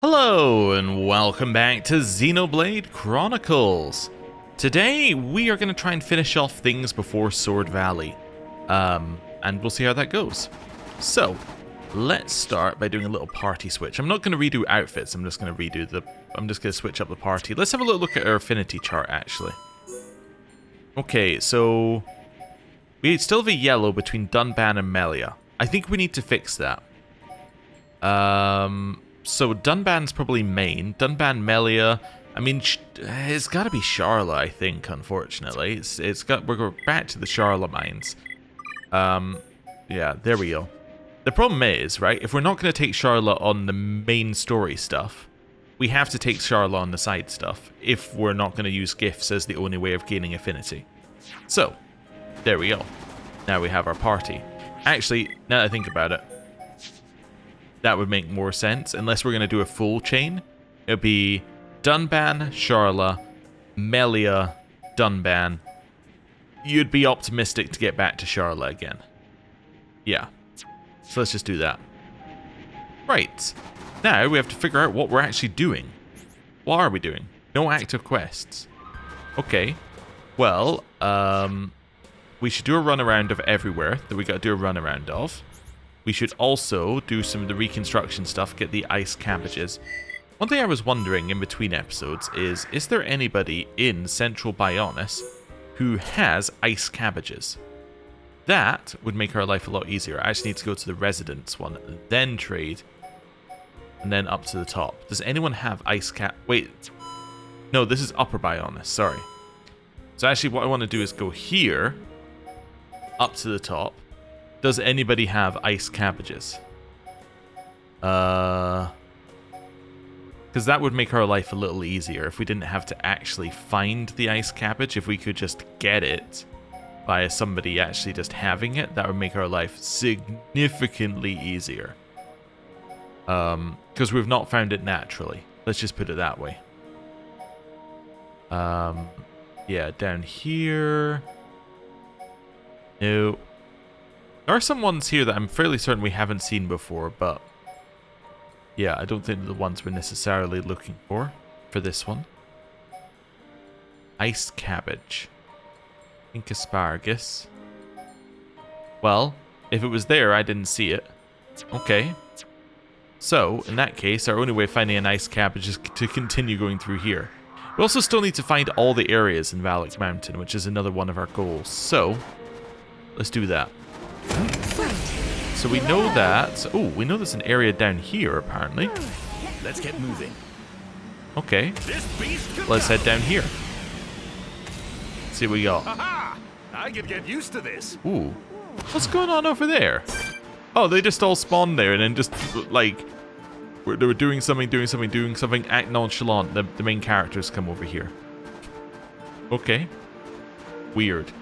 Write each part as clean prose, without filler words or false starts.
Hello and welcome back to Xenoblade Chronicles. Today we are going to try and finish off things before Sword Valley, and we'll see how that goes. So let's start by doing a little party switch. I'm not going to redo outfits. I'm just going to switch up the party. Let's have a little look at our affinity chart actually. Okay, so we still have a yellow between Dunban and Melia. I think we need to fix that. So Dunban's probably main. Dunban, Melia. I mean, it's got to be Sharla, I think. Unfortunately, we're going back to the Sharla mines. Yeah, there we go. The problem is, right? If we're not going to take Sharla on the main story stuff, we have to take Sharla on the side stuff. If we're not going to use gifts as the only way of gaining affinity. So, there we go. Now we have our party. Actually, now that I think about it, that would make more sense, unless we're going to do a full chain. It would be Dunban, Sharla, Melia, Dunban. You'd be optimistic to get back to Sharla again. Yeah. So let's just do that. Right. Now we have to figure out what we're actually doing. What are we doing? No active quests. Okay. Well, we should do a runaround of everywhere that we got to do a runaround of. We should also do some of the reconstruction stuff, get the ice cabbages. One thing I was wondering in between episodes is there anybody in Central Bionis who has ice cabbages? That would make our life a lot easier. I actually need to go to the residence one, then trade, and then up to the top. Does anyone have ice Wait. No, this is Upper Bionis, sorry. So actually what I want to do is go here, up to the top. Does anybody have ice cabbages? Because that would make our life a little easier if we didn't have to actually find the ice cabbage. If we could just get it via somebody actually just having it, that would make our life significantly easier. Because we've not found it naturally. Let's just put it that way. Yeah, down here. No. There are some ones here that I'm fairly certain we haven't seen before, but yeah, I don't think they're the ones we're necessarily looking for this one. Ice cabbage. Pink asparagus. Well, if it was there, I didn't see it. Okay. So, in that case, our only way of finding an ice cabbage is to continue going through here. We also still need to find all the areas in Valak Mountain, which is another one of our goals. So, let's do that. So we know that... Oh, we know there's an area down here, apparently. Let's get moving. Okay. Let's head down here. See what we got. Aha! I could get used to this. Ooh. What's going on over there? Oh, they just all spawned there and then just, like... They were doing something, act nonchalant. The main characters come over here. Okay. Weird.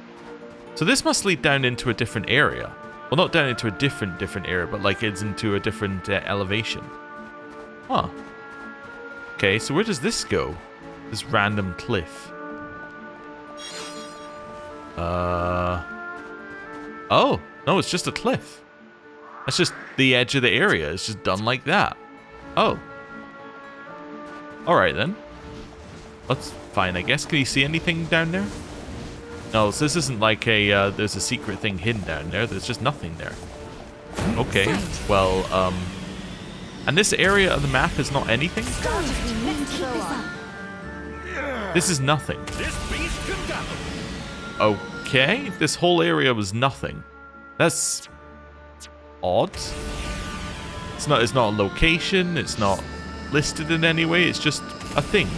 So this must lead down into a different area. Well, not down into a different area, but like it's into a different elevation. Huh. Okay, so where does this go? This random cliff. Oh, no, it's just a cliff. That's just the edge of the area. It's just done like that. Oh. Alright then. That's fine, I guess. Can you see anything down there? No, so this isn't like a, there's a secret thing hidden down there. There's just nothing there. Okay, well, and this area of the map is not anything? This is nothing. Okay, this whole area was nothing. That's odd. It's not a location, it's not listed in any way, it's just a thing.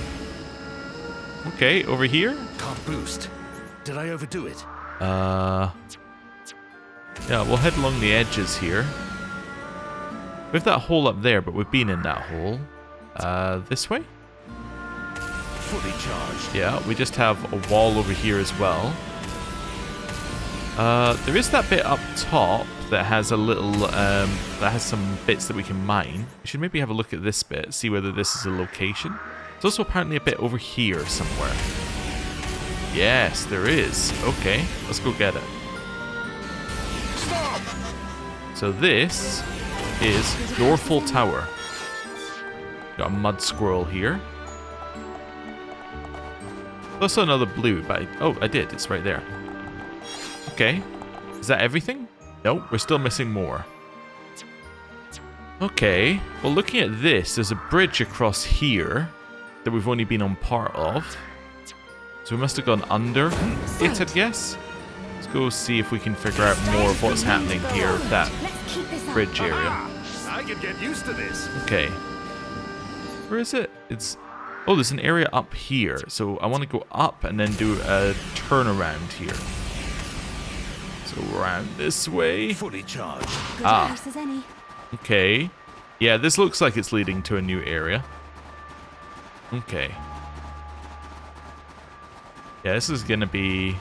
Okay, over here? Can't boost. Did I overdo it? Yeah, we'll head along the edges here. We have that hole up there, but we've been in that hole. This way? Fully charged. Yeah, we just have a wall over here as well. There is that bit up top that has a little, that has some bits that we can mine. We should maybe have a look at this bit, see whether this is a location. There's also apparently a bit over here somewhere. Yes, there is. Okay, let's go get it. Stop! So this is Dorful Tower. Got a mud squirrel here. Also another blue, but I did. It's right there. Okay. Is that everything? Nope, we're still missing more. Okay. Well, looking at this, there's a bridge across here that we've only been on part of. So we must have gone under it, I'd guess. Let's go see if we can figure out more of what's happening here with that bridge area. I can get used to this. Okay. Where is it? It's... Oh, there's an area up here. So I want to go up and then do a turnaround here. So around this way. Fully charged. Good house as any. Okay. Yeah, this looks like it's leading to a new area. Okay. Yeah, this is going to be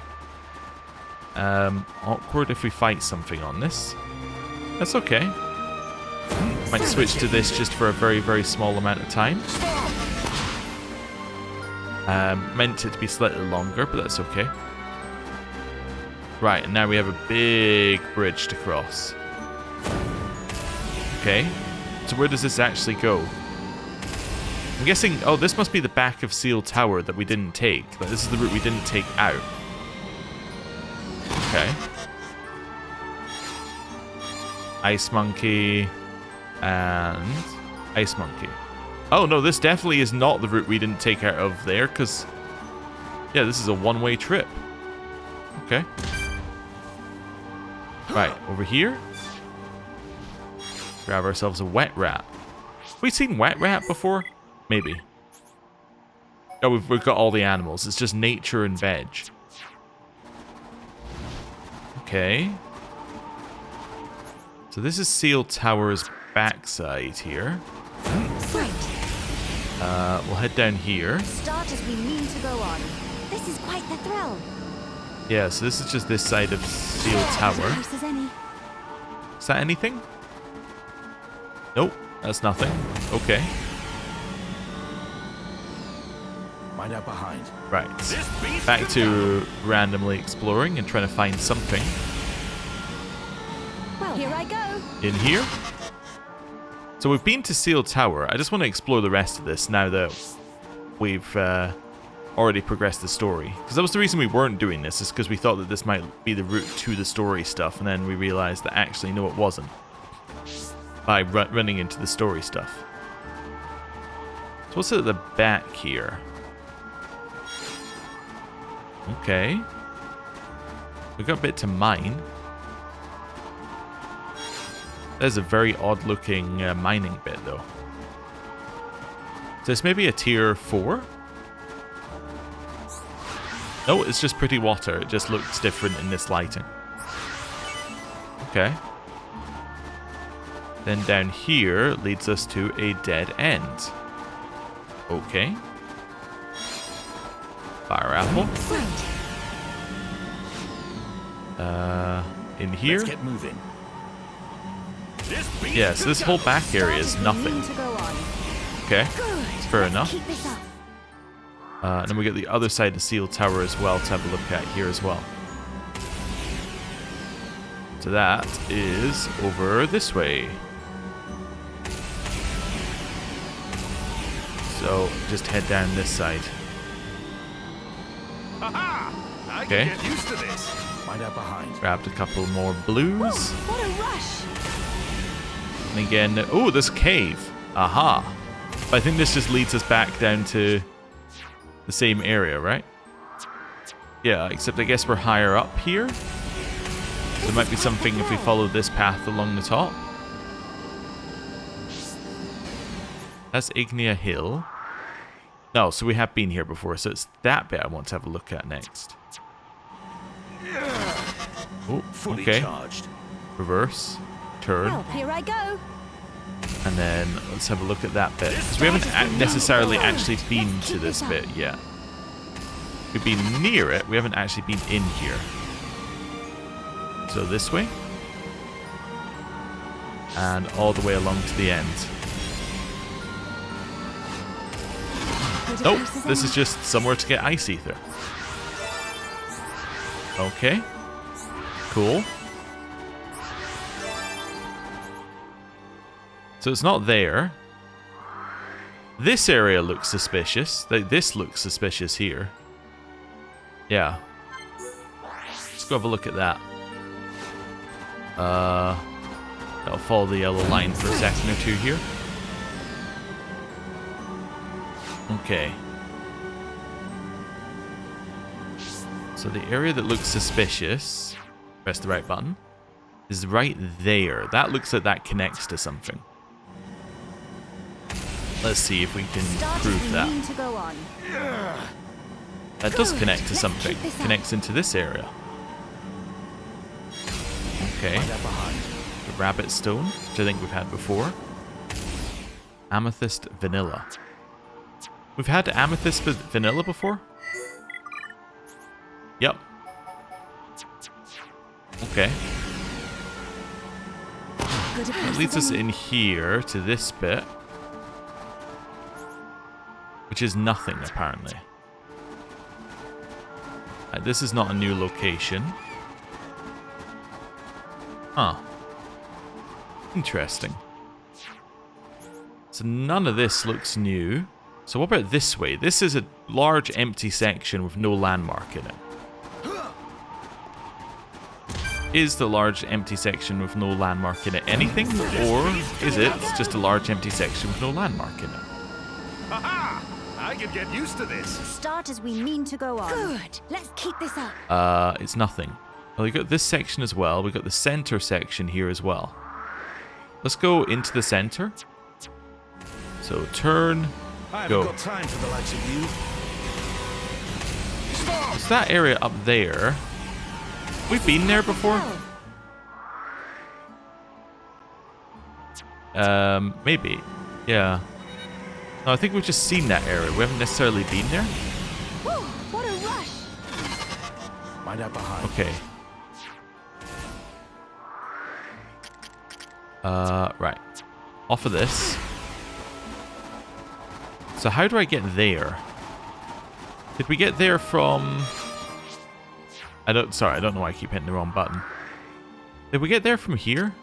awkward if we fight something on this. That's okay. Might switch to this just for a very, very small amount of time. Meant it to be slightly longer, but that's okay. Right, and now we have a big bridge to cross. Okay. So where does this actually go? I'm guessing... Oh, this must be the back of Seal Tower that we didn't take. Like, this is the route we didn't take out. Okay. Ice Monkey... and Ice Monkey. Oh, no, this definitely is not the route we didn't take out of there, because... Yeah, this is a one-way trip. Okay. Right, over here. Grab ourselves a wet rat. Have we seen wet rat before? Maybe. Oh, we've got all the animals. It's just nature and veg. Okay. So this is Seal Tower's backside here. We'll head down here. Start as we mean to go on. This is quite the thrill. Yeah, so this is just this side of Seal Tower. House as any. Is that anything? Nope, that's nothing. Okay. Find out behind. Right. Back to randomly exploring and trying to find something. Well, here I go. In here. So we've been to Seal Tower. I just want to explore the rest of this now that we've already progressed the story. Because that was the reason we weren't doing this, is because we thought that this might be the route to the story stuff, and then we realized that actually, no, it wasn't. By running into the story stuff. So what's at the back here? Okay. We've got a bit to mine. There's a very odd looking mining bit though. So this may be a tier 4? No, it's just pretty water. It just looks different in this lighting. Okay. Then down here leads us to a dead end. Okay. Fire apple. In here. Let's get moving. Yeah, so this whole back area is nothing. Okay, fair enough. And then we get the other side of Seal Tower as well to have a look at here as well. So that is over this way. So just head down this side. I Okay. can get used to this. Find out behind. Grabbed a couple more blues. What a rush! And again, oh, this cave. Aha. But I think this just leads us back down to the same area, right? Yeah, except I guess we're higher up here. There might be something if we follow this path along the top. That's Ignea Hill. No, so we have been here before, so it's that bit I want to have a look at next. Oh, Fully okay. charged. Reverse. Turn. Well, here I go. And then let's have a look at that bit. Because we haven't necessarily actually been to this bit yet. We've been near it, we haven't actually been in here. So this way. And all the way along to the end. Nope, this is just somewhere to get Ice Ether. Okay. Cool. So it's not there. This area looks suspicious. This looks suspicious here. Yeah. Let's go have a look at that. I'll follow the yellow line for a second or two here. Okay. So the area that looks suspicious, press the right button, is right there. That looks like that connects to something. Let's see if we can prove that. That does connect to something. Connects into this area. Okay. The rabbit stone, which I think we've had before. Amethyst vanilla. We've had amethyst vanilla before? Yep. Okay. That leads us in here to this bit. Which is nothing, apparently. This is not a new location. Huh. Interesting. So none of this looks new. So what about this way? This is a large empty section with no landmark in it. Is the large empty section with no landmark in it anything? Or is it just a large empty section with no landmark in it? Aha! I can get used to this. Start as we mean to go on. Good. Let's keep this up. It's nothing. Well, we got this section as well. We got the center section here as well. Let's go into the center. So turn, I go. haven't got time for the likes of you. So that area up there. We've been there before. Maybe. Yeah. No, I think we've just seen that area. We haven't necessarily been there. Whoa, what a rush! Mind out behind. Okay. Right. Off of this. So how do I get there? Did we get there from... Sorry, I don't know why I keep hitting the wrong button. Did we get there from here?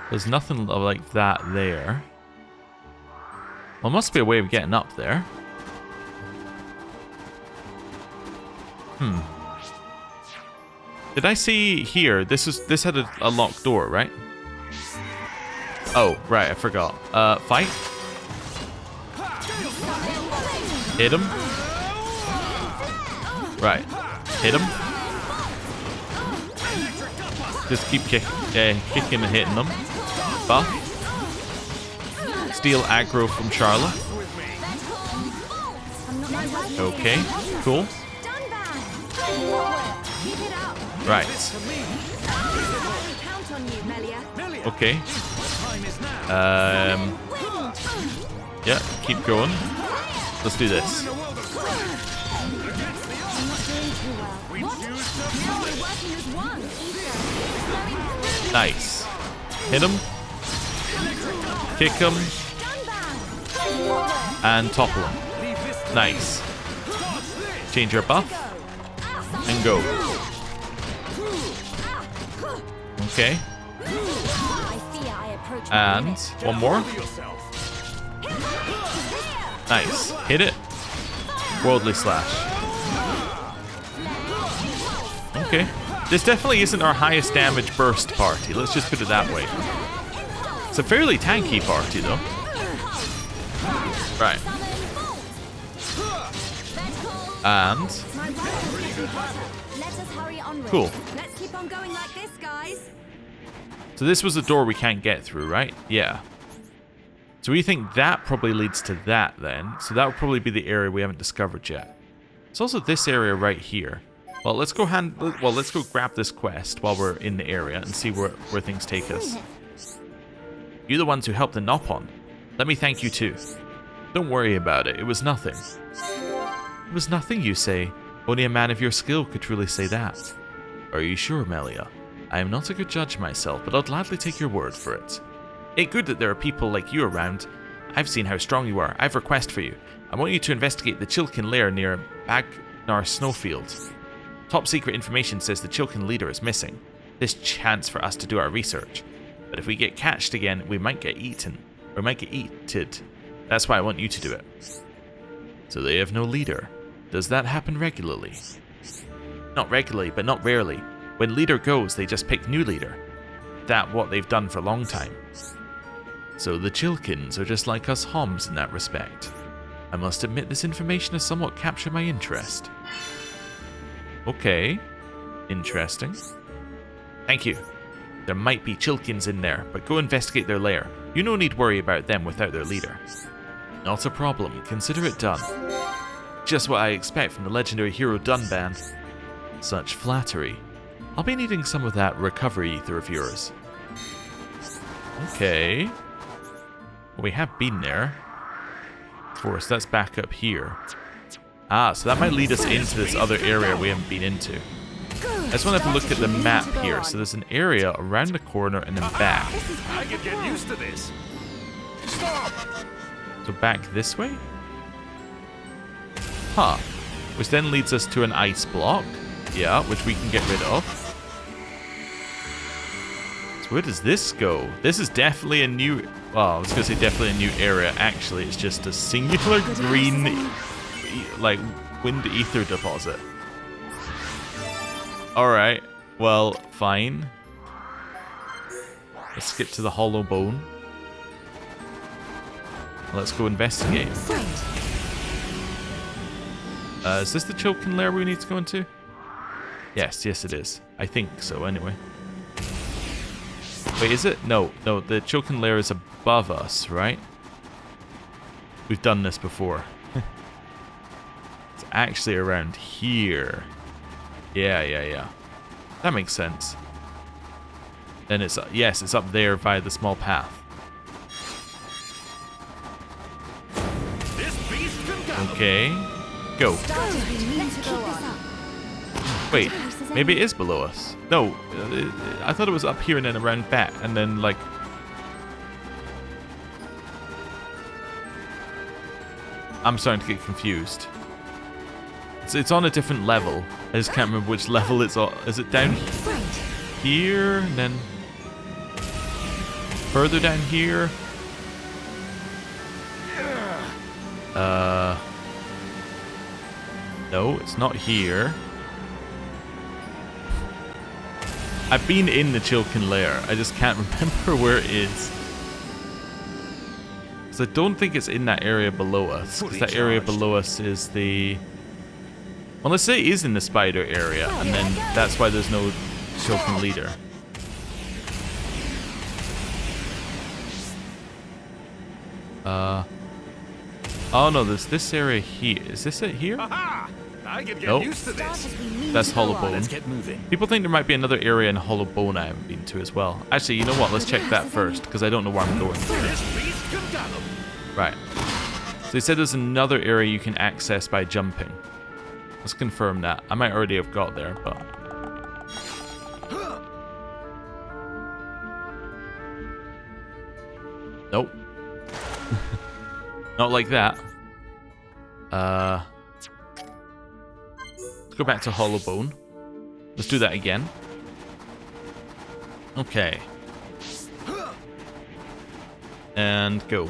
There's nothing like that there. Well, must be a way of getting up there. Did I see here? This had a locked door, right? Oh, right, I forgot. Fight. Hit him. Right. Hit him. Just keep kicking and hitting them. Buff. Steal aggro from Charlotte. Okay, cool. Right. Okay. Yeah, keep going. Let's do this. Nice. Hit him. Kick him. And topple him. Nice. Change your buff. And go. Okay. And one more. Nice. Hit it. Worldly slash. Okay. This definitely isn't our highest damage burst party. Let's just put it that way. It's a fairly tanky party, though. Right. And... Cool. Let's keep on going like this, guys. So this was a door we can't get through, right? Yeah. So we think that probably leads to that then. So that would probably be the area we haven't discovered yet. It's also this area right here. Well, let's go grab this quest while we're in the area and see where things take us. You're the ones who helped the Nopon. Let me thank you too. Don't worry about it. It was nothing. It was nothing, you say. Only a man of your skill could truly say that. Are you sure, Melia? I am not a good judge myself, but I'll gladly take your word for it. It's good that there are people like you around. I've seen how strong you are. I've a request for you. I want you to investigate the Chilkin lair near Bagnar Snowfield. Top secret information says the Chilkin leader is missing. this chance for us to do our research. But if we get catched again, we might get eaten. Or might get eated. That's why I want you to do it. So they have no leader. Does that happen regularly? Not regularly, but not rarely. When leader goes, they just pick new leader. That's what they've done for a long time. So the Chilkins are just like us Homs in that respect. I must admit this information has somewhat captured my interest. Okay. Interesting. Thank you. There might be Chilkins in there, but go investigate their lair. You no need worry about them without their leader. Not a problem. Consider it done. Just what I expect from the legendary hero Dunban. Such flattery. I'll be needing some of that recovery ether of yours. Okay. Well, we have been there. Of course, that's back up here. Ah, so that might lead us into this other area we haven't been into. I just want to have a look at the map here. So there's an area around the corner and then back. I can get used to this. Stop! So back this way? Huh. Which then leads us to an ice block. Yeah, which we can get rid of. So where does this go? This is definitely a new... Well, I was going to say definitely a new area. Actually, it's just a singular green, like, wind ether deposit. Alright. Well, fine. Let's skip to the hollow bone. Let's go investigate. Is this the Chilkin lair we need to go into? Yes, it is. I think so, anyway. Wait, is it? No, the Chilkin lair is above us, right? We've done this before. It's actually around here. Yeah. That makes sense. Then it's... Yes, it's up there via the small path. Okay. Go. Wait, maybe it is below us. No, I thought it was up here and then around back, and then like... I'm starting to get confused. It's on a different level. I just can't remember which level it's on. Is it down here, and then further down here? No, it's not here. I've been in the Chilkin lair. I just can't remember where it is. So I don't think it's in that area below us. Because that area below us is the... Well, let's say it is in the spider area. And then that's why there's no Chilkin leader. Oh no, there's this area here. Is this it here? I can get Nope. used to this. That's Hollow Bone. Let's get moving. People think there might be another area in Hollow Bone I haven't been to as well. Actually, you know what? Let's check that first, because I don't know where I'm going. This beast can gather. Right. So they said there's another area you can access by jumping. Let's confirm that. I might already have got there, but... Nope. Not like that. Let's go back to Hollow Bone. Let's do that again. Okay. And go.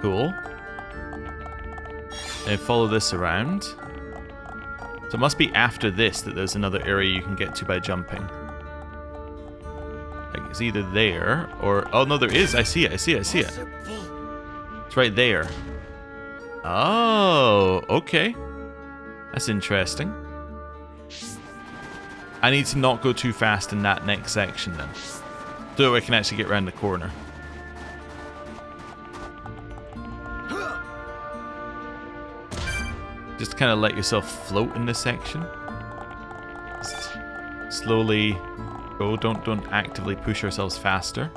Cool. And follow this around. So it must be after this that there's another area you can get to by jumping. Like it's either there or... Oh no, there is. I see it. It's right there. Oh, okay. That's interesting. I need to not go too fast in that next section then. So I can actually get around the corner. Just kind of let yourself float in this section. Just slowly go. Don't actively push ourselves faster.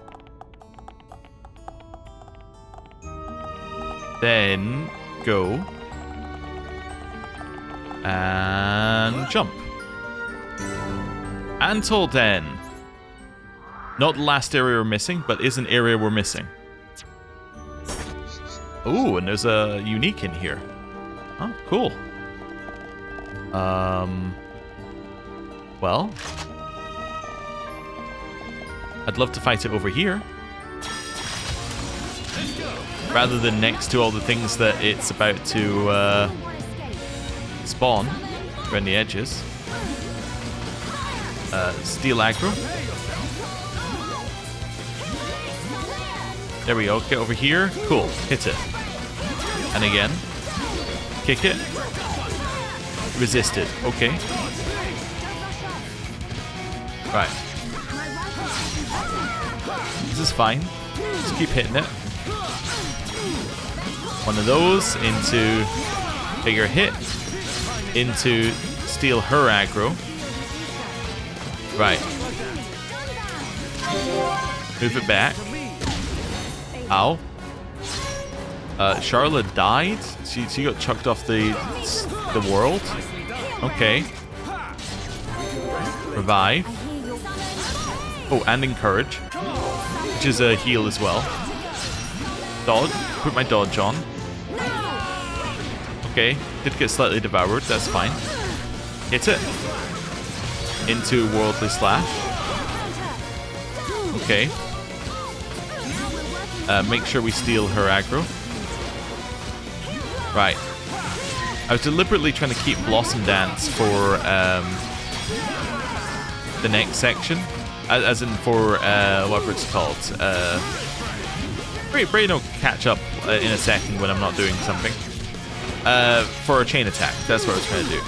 Then go and jump. Until then, not the last area we're missing, but is an area we're missing. Ooh, and there's a unique in here. Oh, cool. Well, I'd love to fight it over here, rather than next to all the things that it's about to spawn around the edges. Steel aggro. There we go. Get over here. Cool. Hit it. And again. Kick it. Resisted. Okay. Right. This is fine. Just keep hitting it. One of those into bigger hit. Into steal her aggro. Right. Move it back. Ow. Charlotte died? She got chucked off the world? Okay. Revive. Oh, and encourage. Which is a heal as well. Dodge. Put my dodge on. Okay. Did get slightly devoured. That's fine. Hit it. Into Worldly Slash. Okay. Make sure we steal her aggro. Right. I was deliberately trying to keep Blossom Dance for the next section. As in for whatever it's called. Brain will catch up in a second when I'm not doing something. For a chain attack. That's what I was trying to do.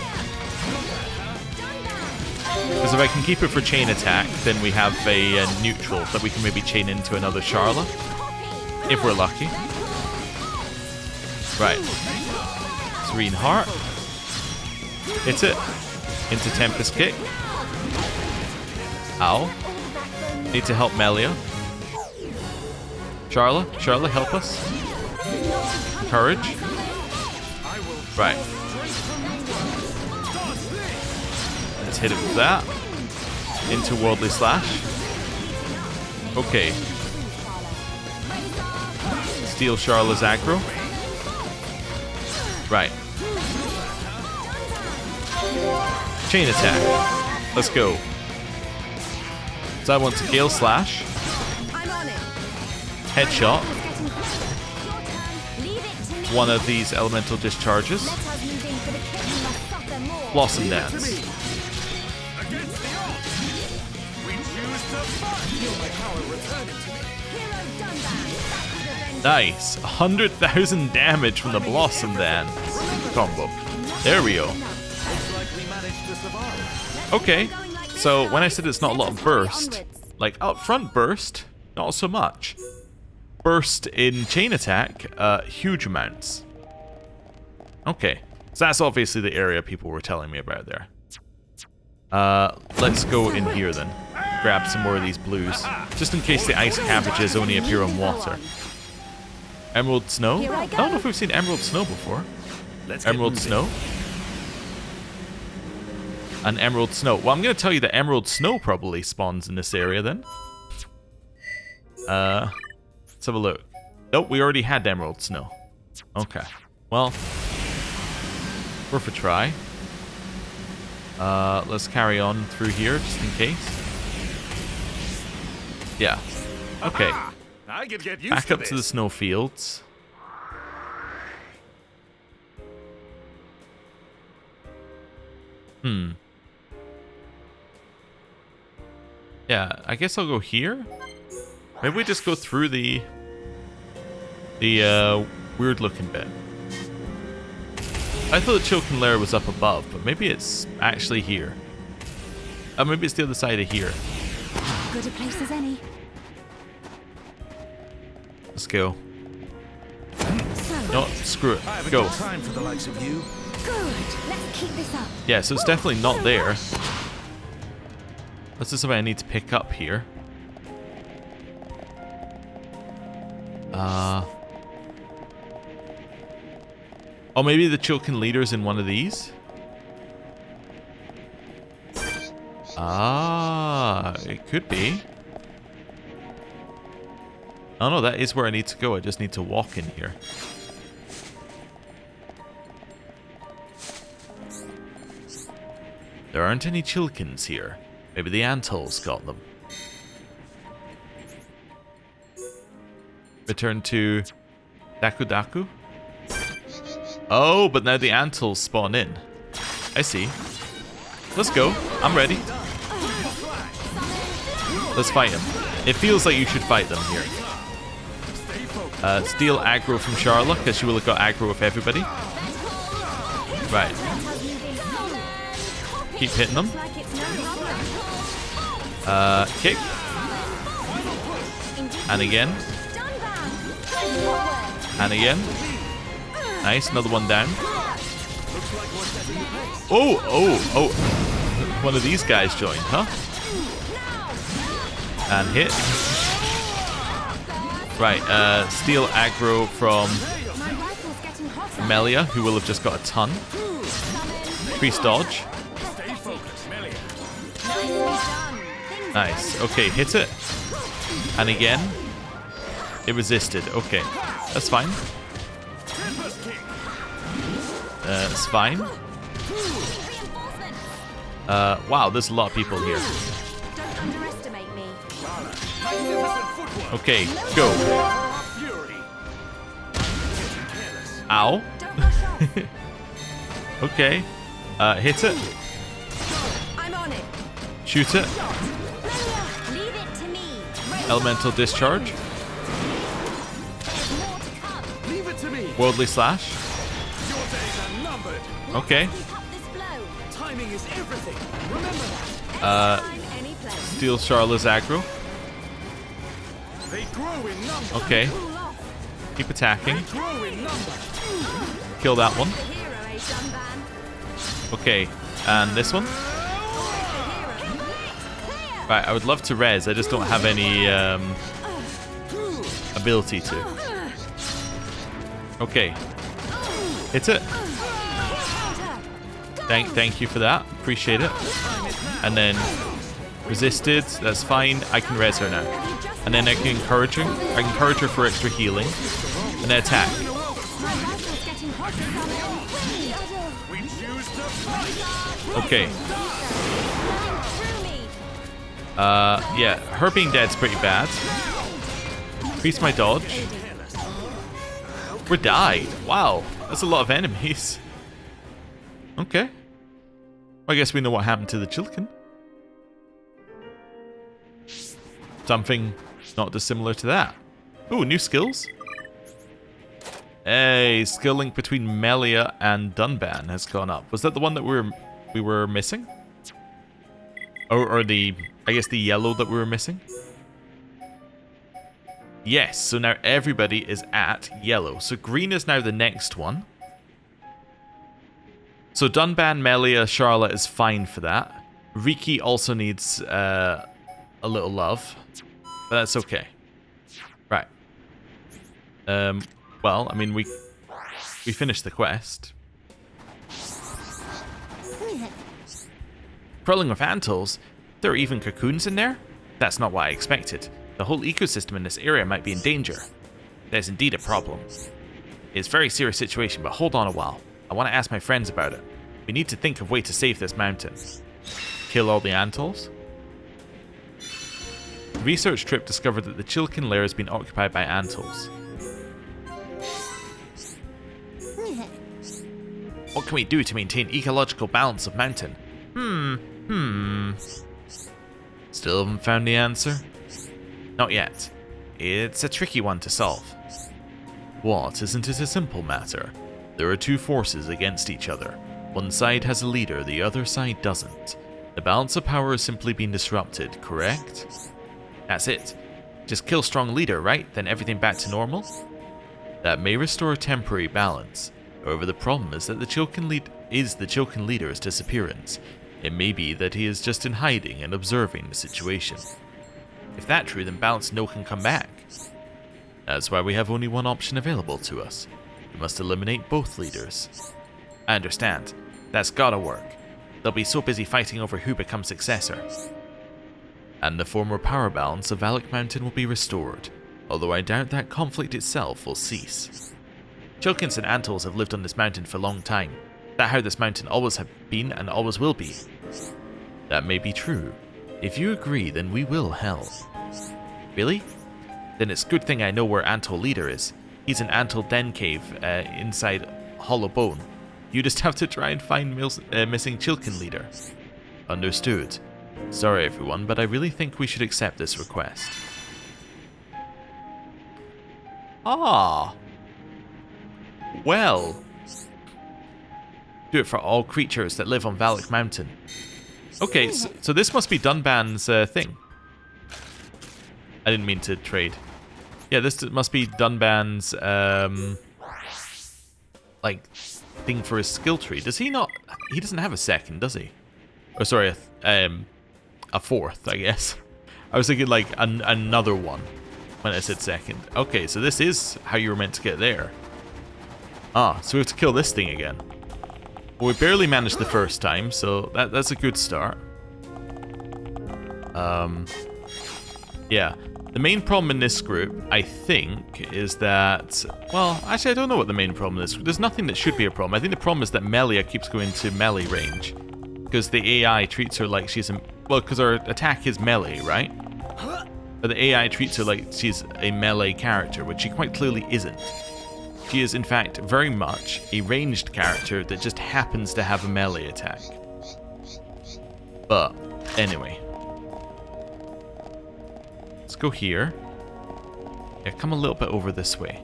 Because if I can keep it for chain attack, then we have a neutral that we can maybe chain into another Charla. If we're lucky. Right. Serene Heart. Hit it. Into Tempest Kick. Ow. Need to help Melia. Charla, help us. Courage. Right. Let's hit it with that. Into Worldly Slash. Okay. Steal Charla's aggro. Right. Chain attack. Let's go. So I want to Gale Slash. Headshot. One of these elemental discharges. Blossom Dance. Nice. 100,000 damage from the Blossom Dance combo. There we go. Okay. So when I said it's not a lot of burst, like upfront burst, not so much. Burst in chain attack, huge amounts. Okay. So that's obviously the area people were telling me about there. Let's go in here then. Grab some more of these blues. Just in case the ice cabbages only appear on water. Emerald Snow? I don't know if we've seen Emerald Snow before. Emerald Snow? An Emerald Snow. Well, I'm going to tell you that Emerald Snow probably spawns in this area then. Let's have a look. Nope, we already had Emerald Snow. Okay. Well, worth a try. Let's carry on through here just in case. Yeah. Okay. I could get used Back up to the snowfields. Yeah, I guess I'll go here. Maybe we just go through the weird looking bit. I thought the Chilken Lair was up above, but maybe it's actually here. Oh, maybe it's the other side of here. Good a place as any. Let's go. So, No, screw it. Go. time for the likes of you. good. Let's keep this up. Yeah, so it's definitely not there. This is something I need to pick up here. Oh, maybe the Chilken leader's in one of these? Ah, it could be. Oh no, that is where I need to go. I just need to walk in here. There aren't any Chilkins here. Maybe the Antals got them. Return to Daku Daku. Oh, but now the Antals spawn in. I see. Let's go. I'm ready. Let's fight him. It feels like you should fight them here. Steal aggro from Charlotte, because she will have got aggro with everybody. Right. Keep hitting them. Kick. And again. And again. Nice, another one down. Oh, oh, oh. One of these guys joined, huh? And hit. Right, steal aggro from Melia, who will have just got a ton. Increase dodge. Nice. Okay, hit it. And again. It resisted. Okay, that's fine. It's fine. Wow, there's a lot of people here. Don't underestimate me. Okay, go. Ow. Don't rush off. Okay. Hit it. I'm on it. Shoot it. Leave it to me. Elemental discharge. There's more to come. Leave it to me. Worldly slash. Your days are numbered. Okay. Keep up this flow. Timing is everything. Remember that. Anytime, any place. Steal Charla's aggro. They grow in number. Okay. Cool off. Keep attacking. They grow in number. Kill that one. The hero, eh, Dunban? Okay. And this one. The hero. Clear. Right, I would love to res. I just don't have any ability to. Okay. Hit it. Thank you for that. Appreciate it. And then resisted. That's fine. I can res her now. And then I can encourage her. I can encourage her for extra healing. And then attack. My rifle's getting hotter. We choose to fight. Okay. Through me. Yeah, her being dead's pretty bad. Increase my dodge. We're died. Wow, that's a lot of enemies. Okay. I guess we know what happened to the Chilkin. Something not dissimilar to that. Ooh, new skills. Hey, skill link between Melia and Dunban has gone up. Was that the one that we were missing? Or the, I guess the yellow that we were missing? Yes, so now everybody is at yellow. So green is now the next one. So Dunban, Melia, Charlotte is fine for that. Riki also needs a little love. But that's okay. Right. Well, I mean, we finished the quest. Crawling with Antals? There are even cocoons in there? That's not what I expected. The whole ecosystem in this area might be in danger. There's indeed a problem. It's a very serious situation, but hold on a while. I want to ask my friends about it. We need to think of a way to save this mountain. Kill all the Antals? The research trip discovered that the Chilkin lair has been occupied by Antals. What can we do to maintain ecological balance of mountain? Still haven't found the answer? Not yet. It's a tricky one to solve. What, isn't it a simple matter? There are two forces against each other. One side has a leader, the other side doesn't. The balance of power has simply been disrupted, correct? That's it. Just kill strong leader, right? Then everything back to normal? That may restore temporary balance. However, the problem is that the Chilkin leader's disappearance. It may be that he is just in hiding and observing the situation. If that's true, then balance no can come back. That's why we have only one option available to us. We must eliminate both leaders. I understand. That's gotta work. They'll be so busy fighting over who becomes successor. And the former power balance of Valak Mountain will be restored, although I doubt that conflict itself will cease. Chilkins and Antals have lived on this mountain for a long time. That's how this mountain always have been and always will be. That may be true. If you agree, then we will hell. Really? Then it's a good thing I know where Antal Leader is. He's in Antal Den Cave, inside Hollow Bone. You just have to try and find missing Chilkin Leader. Understood. Sorry everyone, but I really think we should accept this request. Ah. Well. Do it for all creatures that live on Valak Mountain. Okay, so this must be Dunban's thing. I didn't mean to trade. Yeah, this must be Dunban's like thing for his skill tree. Does he not? He doesn't have a second, does he? Oh, sorry, a fourth, I guess. I was thinking like another one when I said second. Okay, so this is how you were meant to get there. Ah, so we have to kill this thing again. Well, we barely managed the first time, so that's a good start. Yeah. The main problem in this group, I think, is that... Well, actually, I don't know what the main problem is. There's nothing that should be a problem. I think the problem is that Melia keeps going to melee range. Because the AI treats her like she's a... Well, because her attack is melee, right? But the AI treats her like she's a melee character, which she quite clearly isn't. She is, in fact, very much a ranged character that just happens to have a melee attack. But, anyway. Let's go here. Yeah, come a little bit over this way.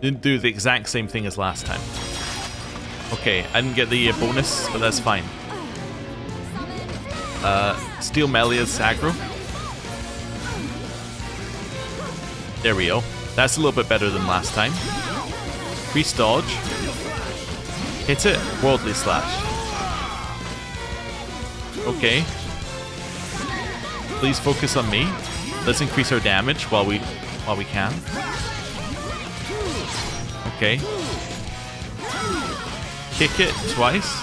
Didn't do the exact same thing as last time. Okay, I didn't get the bonus, but that's fine. Steal Melia's aggro. There we go. That's a little bit better than last time. Increase dodge. Hit it. Worldly slash. Okay. Please focus on me. Let's increase our damage while we can. Okay. Kick it twice.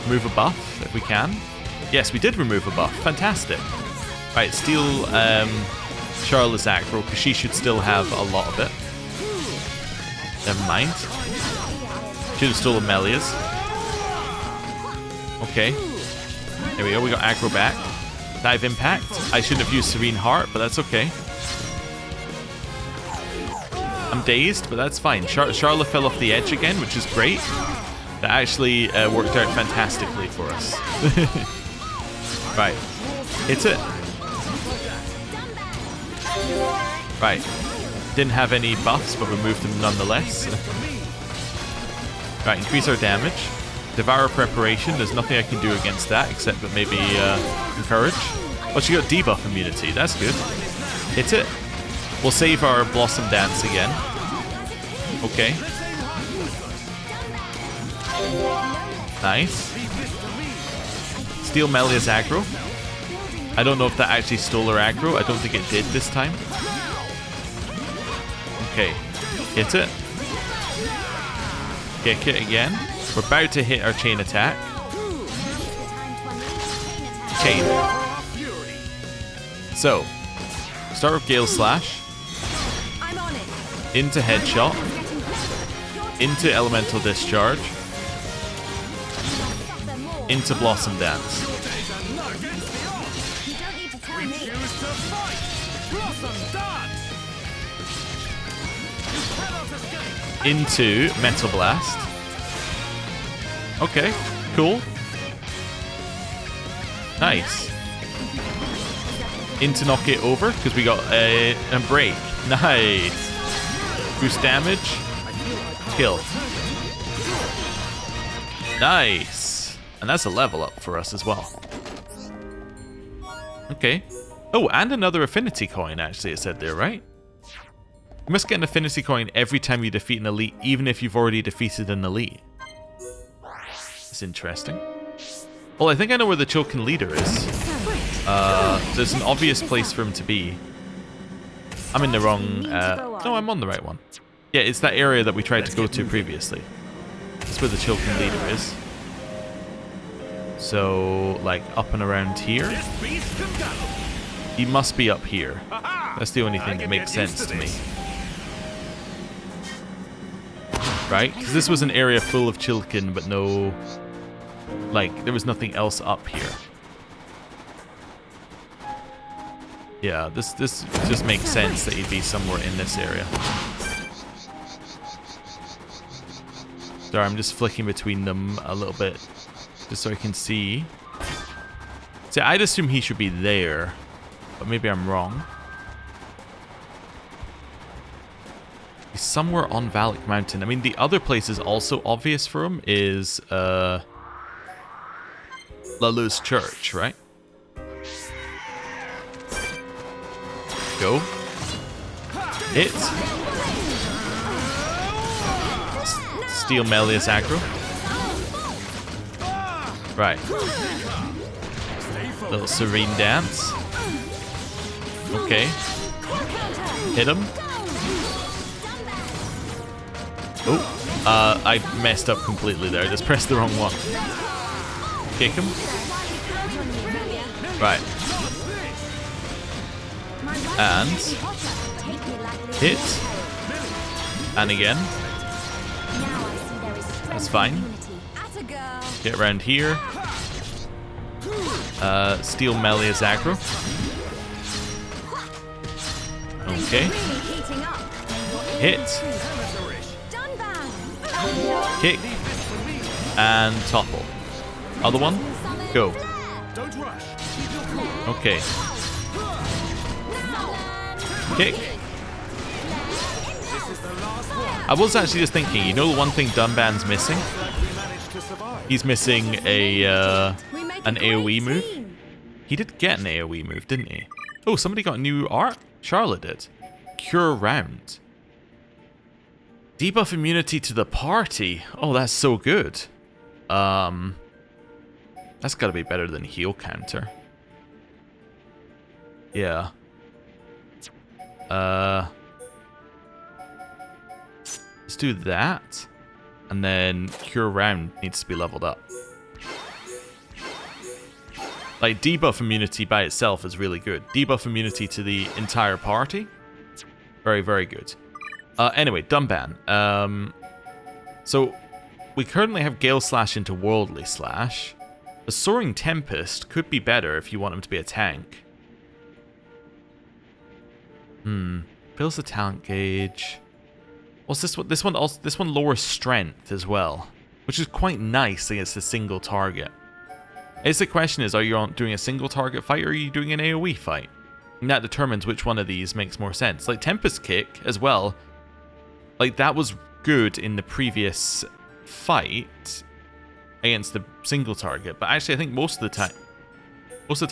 Remove a buff if we can. Yes, we did remove a buff. Fantastic. Right, steal Charlotte's aggro, because she should still have a lot of it. Never mind. Should have stolen Melia's. Okay. There we go, we got aggro back. Dive Impact. I shouldn't have used Serene Heart, but that's okay. I'm dazed, but that's fine. Charlotte fell off the edge again, which is great. That actually worked out fantastically for us. Right. Hit it. Right. Didn't have any buffs, but removed them nonetheless. Right, increase our damage. Devour Preparation, there's nothing I can do against that, except that maybe Encourage. Oh, she got debuff immunity, that's good. Hit it. We'll save our Blossom Dance again. Okay. Nice. Steal Melia's aggro. I don't know if that actually stole her aggro. I don't think it did this time. Okay. Hit it. Kick it again. We're about to hit our chain attack. Chain. So, start with Gale Slash. Into Headshot. Into Elemental Discharge. Into Blossom Dance. Into Metal Blast. Okay, cool. Nice. Into Knock It Over, because we got a break. Nice. Boost damage. Kill. Nice. And that's a level up for us as well. Okay. Oh, and another affinity coin, actually, it said there, right? You must get an affinity coin every time you defeat an elite, even if you've already defeated an elite. That's interesting. Well, I think I know where the Chokin leader is. There's an obvious place for him to be. I'm in the wrong... no, I'm on the right one. Yeah, it's that area that we tried to go to previously. That's where the Chokin leader is. So, like, up and around here? He must be up here. That's the only thing that makes sense to me. Right? Because this was an area full of Chilkin, but no... Like, there was nothing else up here. Yeah, this just makes sense that he'd be somewhere in this area. Sorry, I'm just flicking between them a little bit, just so I can see. See, I'd assume he should be there, but maybe I'm wrong. He's somewhere on Valak Mountain. I mean, the other place is also obvious for him, is Laluz Church, right? Go. Hit. Steal Melia's aggro. Right. Little serene dance. Okay. Hit him. Oh, I messed up completely there. I just pressed the wrong one. Kick him. Right. And hit. And again. That's fine. Get around here. Steal Melia's aggro. Okay. Hit. Kick. And topple. Other one. Go. Okay. Kick. I was actually just thinking, you know the one thing Dunban's missing? He's missing a an AoE move. He did get an AoE move, didn't he? Oh, somebody got a new art? Charlotte did. Cure round. Debuff immunity to the party. Oh, that's so good. That's gotta be better than heal counter. Yeah. Let's do that. And then Cure Round needs to be leveled up. Like, debuff immunity by itself is really good. Debuff immunity to the entire party. Very, very good. Anyway, Dunban. So, we currently have Gale Slash into Worldly Slash. The Soaring Tempest could be better if you want him to be a tank. Fills the talent gauge. What's this one? This one lowers strength as well, which is quite nice against a single target. Is the question is, are you doing a single target fight or are you doing an AoE fight? And that determines which one of these makes more sense. Like Tempest Kick as well. Like that was good in the previous fight against the single target, but actually I think most of the time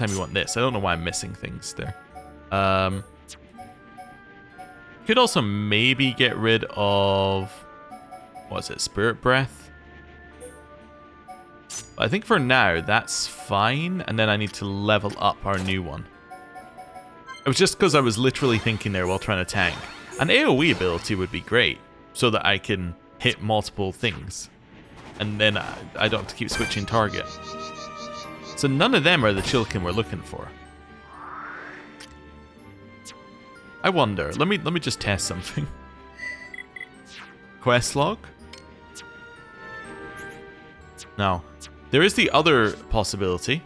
you want this. I don't know why I'm missing things there. Could also maybe get rid of, what is it, Spirit Breath? But I think for now that's fine, and then I need to level up our new one. It was just because I was literally thinking there while trying to tank. An AoE ability would be great, so that I can hit multiple things. And then I don't have to keep switching target. So none of them are the Chilkin we're looking for. I wonder. Let me just test something. Quest log? Now, there is the other possibility,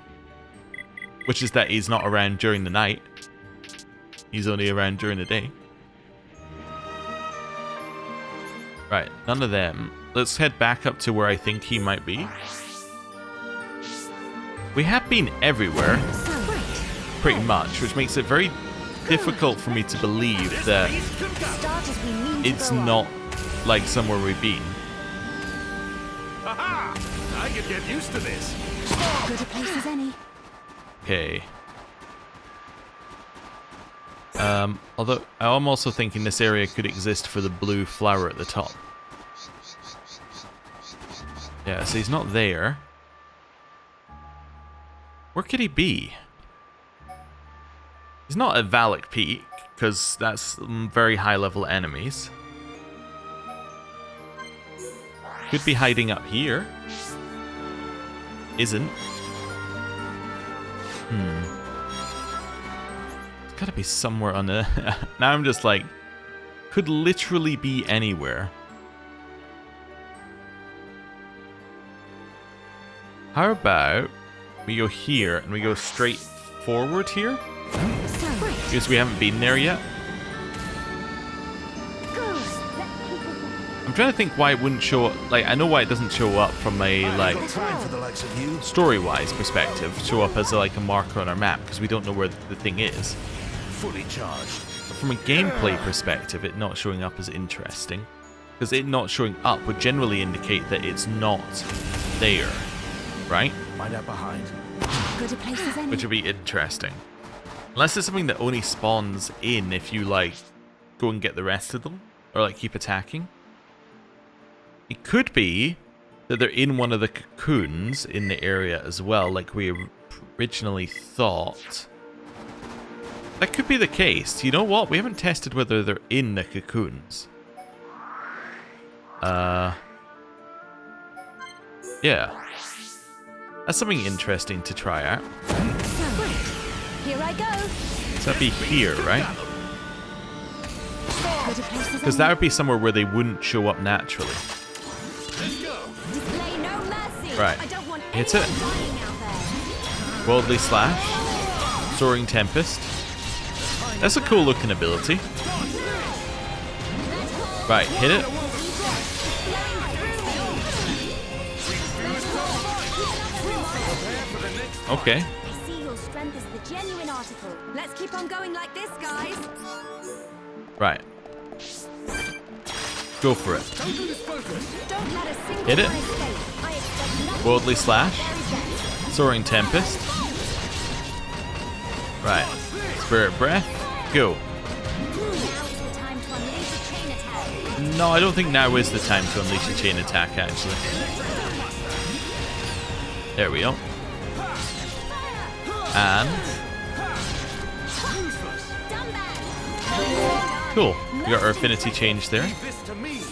which is that he's not around during the night. He's only around during the day. Right, none of them. Let's head back up to where I think he might be. We have been everywhere, pretty much, which makes it very difficult for me to believe that it's not like somewhere we've been. Aha! I could get used to this. Good a place as any. Okay. Although I'm also thinking this area could exist for the blue flower at the top. Yeah, so he's not there. Where could he be? He's not at Valak Peak, because that's very high-level enemies. Could be hiding up here. Isn't. It's gotta be somewhere on the... Now I'm just like... Could literally be anywhere. How about we go here and we go straight forward here? Because we haven't been there yet. I'm trying to think why it wouldn't show up. Like, I know why it doesn't show up from a, like, story-wise perspective. Show up as, like, a marker on our map, because we don't know where the thing is. Fully charged. But from a gameplay perspective, it not showing up is interesting. Because it not showing up would generally indicate that it's not there. Right? Find out behind. Good a place as any. Which would be interesting. Unless it's something that only spawns in if you, like, go and get the rest of them. Or, like, keep attacking. It could be that they're in one of the cocoons in the area as well, like we originally thought. That could be the case. You know what? We haven't tested whether they're in the cocoons. Yeah. That's something interesting to try out. Here I go. So that'd be here, right? Good a place as Because any. that would be somewhere where they wouldn't show up naturally. Display no mercy. Right. I don't want Hits anyone it. dying out there. Worldly Slash. Soaring Tempest. That's a cool looking ability. Right, hit it. Okay. I see your strength is the genuine article. Let's keep on going like this, guys. Right. Go for it. Don't let a single Hit it. one escape. I expect nothing Worldly but Slash. the very best. Soaring Tempest. Right. Spirit Breath. Go. Now's the time to unleash a chain attack. No, I don't think now is the time to unleash a chain attack, actually. There we go. And... Done that. cool. We got our affinity change there. This to me.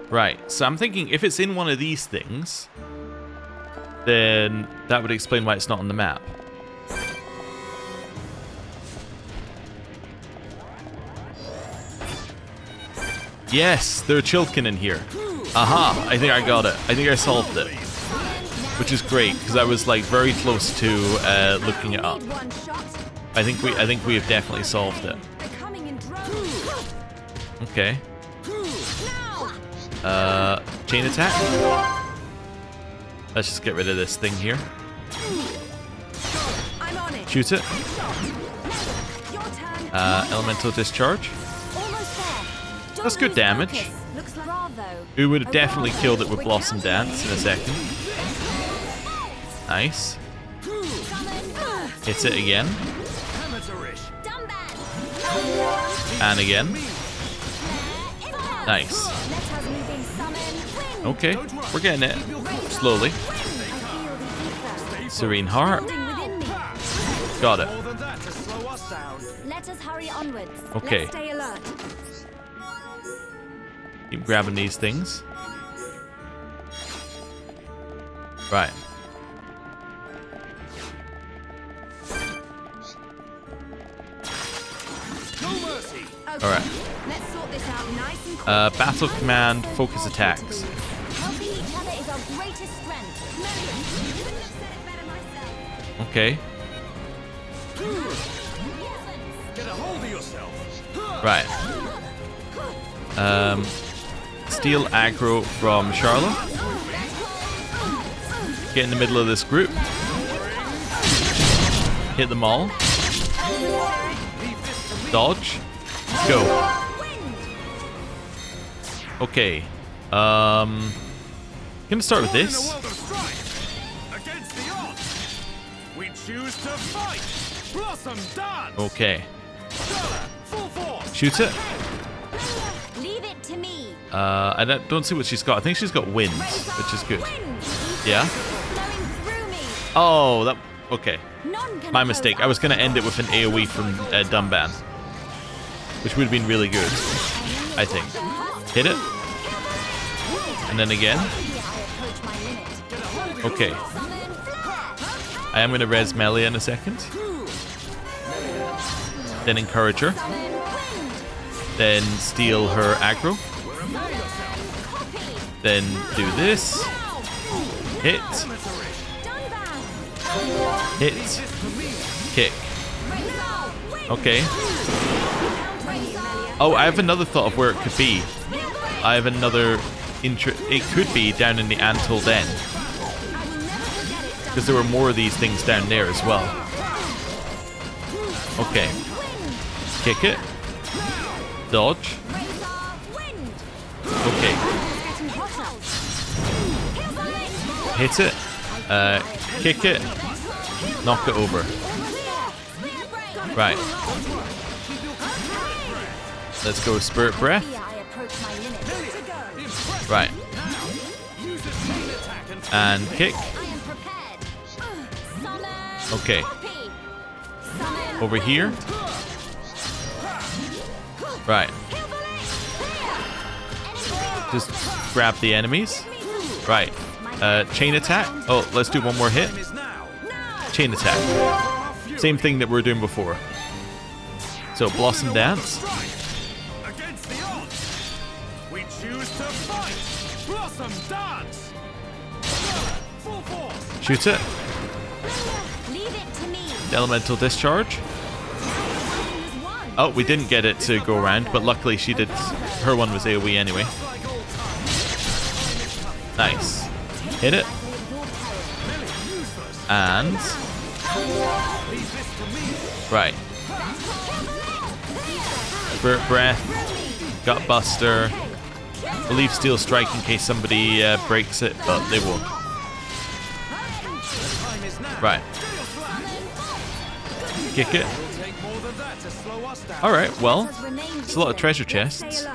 Right, so I'm thinking if it's in one of these things, then that would explain why it's not on the map. Yes, there are Chilkin in here. Aha, I think I got it. I think I solved it. Which is great, because I was like very close to looking it up. Need one shot. I think we have definitely solved it. They're coming in droves. Okay. Now. Chain attack. Let's just get rid of this thing here. I'm on it. Shoot it. Your turn. Elemental discharge. Almost there. Don't That's good lose damage. focus. Looks like Bravo. We would have definitely killed it with Blossom Dance in a second. Nice. Hits it again. Amateurish. Done that. And again. Nice. Let us move in summon. Wind. Okay, we're getting it. Slowly. I feel the ether. Serene Heart. Building within me. Got it. More than that to slow us down. Let us hurry onwards. Okay. Let's stay alert. Keep grabbing these things. Right. No mercy. Okay. Alright. Let's sort this out nice and quick. Battle Command, focus attacks. Helping each other is our greatest strength. Melia, couldn't have said it better myself. Okay. Get a hold of yourself. Right. Steal aggro from Charlotte. Get in the middle of this group. Hit them all. Dodge. Go. Okay. Gonna start with In a this. world of strife, against the odds, we choose to fight. Blossom dance. Okay. Charlotte, full force. Shoot it. Leave it to me. I don't see what she's got. I think she's got winds, which is good. Wind. Yeah? Flowing through me. Oh, that... okay. None can My oppose mistake. I was going to end it with an AoE from Dumban. Which would have been really good, I think. Hit it. And then again. Okay. I am going to res Melia in a second. Then encourage her. Then steal her aggro. Then do this. Hit. Hit. Kick. Okay. Oh, I have another thought of where it could be. I have another it could be down in the Until Den. Because there were more of these things down there as well. Okay. Kick it. Dodge. Okay. Hit it. Kick it. Knock it over. Right. Let's go Spirit Breath. Right. And kick. Okay. Over here. Right. Just grab the enemies. Right. Chain attack. Oh, let's do one more hit. Chain attack. Same thing that we were doing before. So, Blossom Dance. We choose to fight. Blossom Dance. Full force. Shoot it. Leave it to me. Elemental Discharge. Oh, we didn't get it to go around, but luckily she did. Her one was AoE anyway. Nice. Hit it. And... Right. Spirit Breath. Gut Buster. Believe Steel Strike in case somebody breaks it, but they won't. Right. Kick it. Alright, well, it's a lot of treasure chests.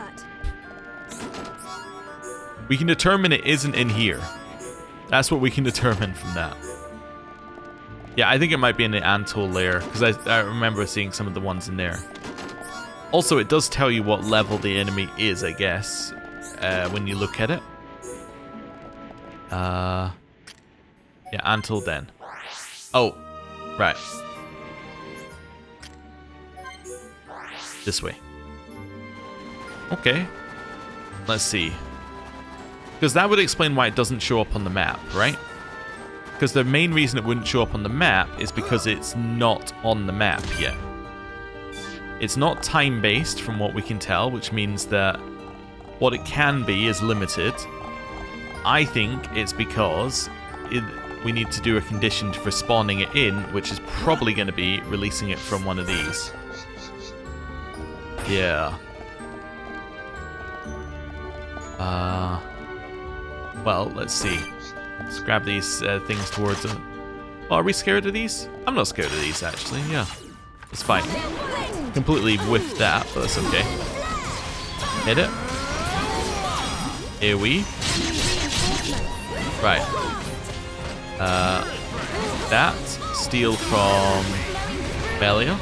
We can determine it isn't in here. That's what we can determine from that. Yeah, I think it might be in the Antol layer, because I remember seeing some of the ones in there. Also, it does tell you what level the enemy is, I guess, when you look at it. Yeah, Antol Den. Oh, right. This way. Okay. Let's see. Because that would explain why it doesn't show up on the map, right? Because the main reason it wouldn't show up on the map is because it's not on the map yet. It's not time-based from what we can tell, which means that what it can be is limited. I think it's because we need to do a condition for spawning it in, which is probably going to be releasing it from one of these. Yeah. Well, let's see. Let's grab these things towards them. Oh, are we scared of these? I'm not scared of these, actually. Yeah. It's fine. Completely whiffed that, but that's okay. Hit it. AoE. Right. That. Steal from Melia.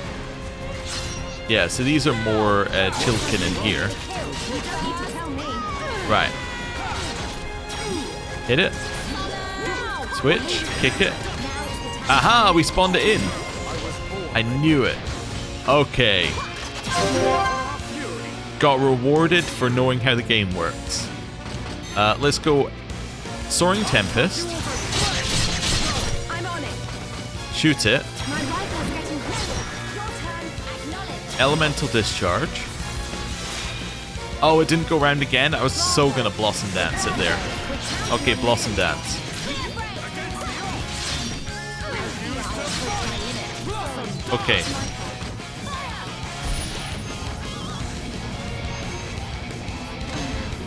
Yeah, so these are more Chilkin in here. Right. Hit it. Switch. Kick it. Aha! We spawned it in. I knew it. Okay. Got rewarded for knowing how the game works. Let's go Soaring Tempest. Shoot it. Elemental Discharge. Oh, it didn't go round again? I was so gonna Blossom Dance it there. Okay, Blossom Dance. Okay.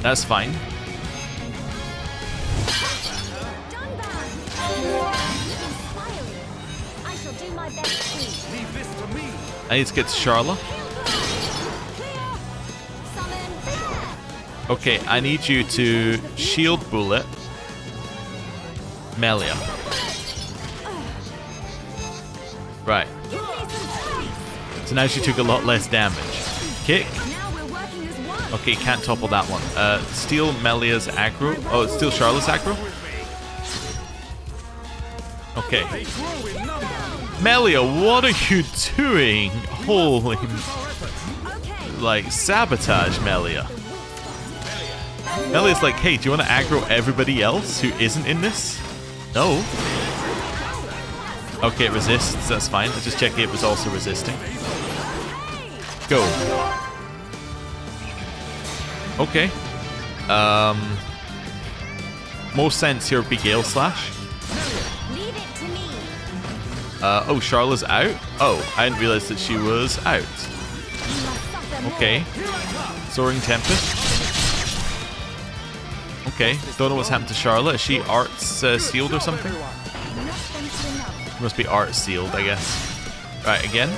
That's fine. I need to get to Charla. Okay, I need you to shield bullet Melia. Right. So now she took a lot less damage. Kick. Okay, can't topple that one. Steal Melia's aggro. Oh, steal Charlotte's aggro? Okay. Melia, what are you doing? Holy... Like, sabotage Melia. Melia's like, hey, do you want to aggro everybody else who isn't in this? No. Okay, it resists. That's fine. I'll just check it was also resisting. Go. Okay. Most sense here would be Gale Slash. Leave it to me. Oh, Charla's out? Oh, I didn't realize that she was out. You must suffer more. Okay. Soaring Tempest. Okay, don't know what's happened to Charla. Is she arts sealed or something? Not thanks enough. Must be art sealed, I guess. Right, again.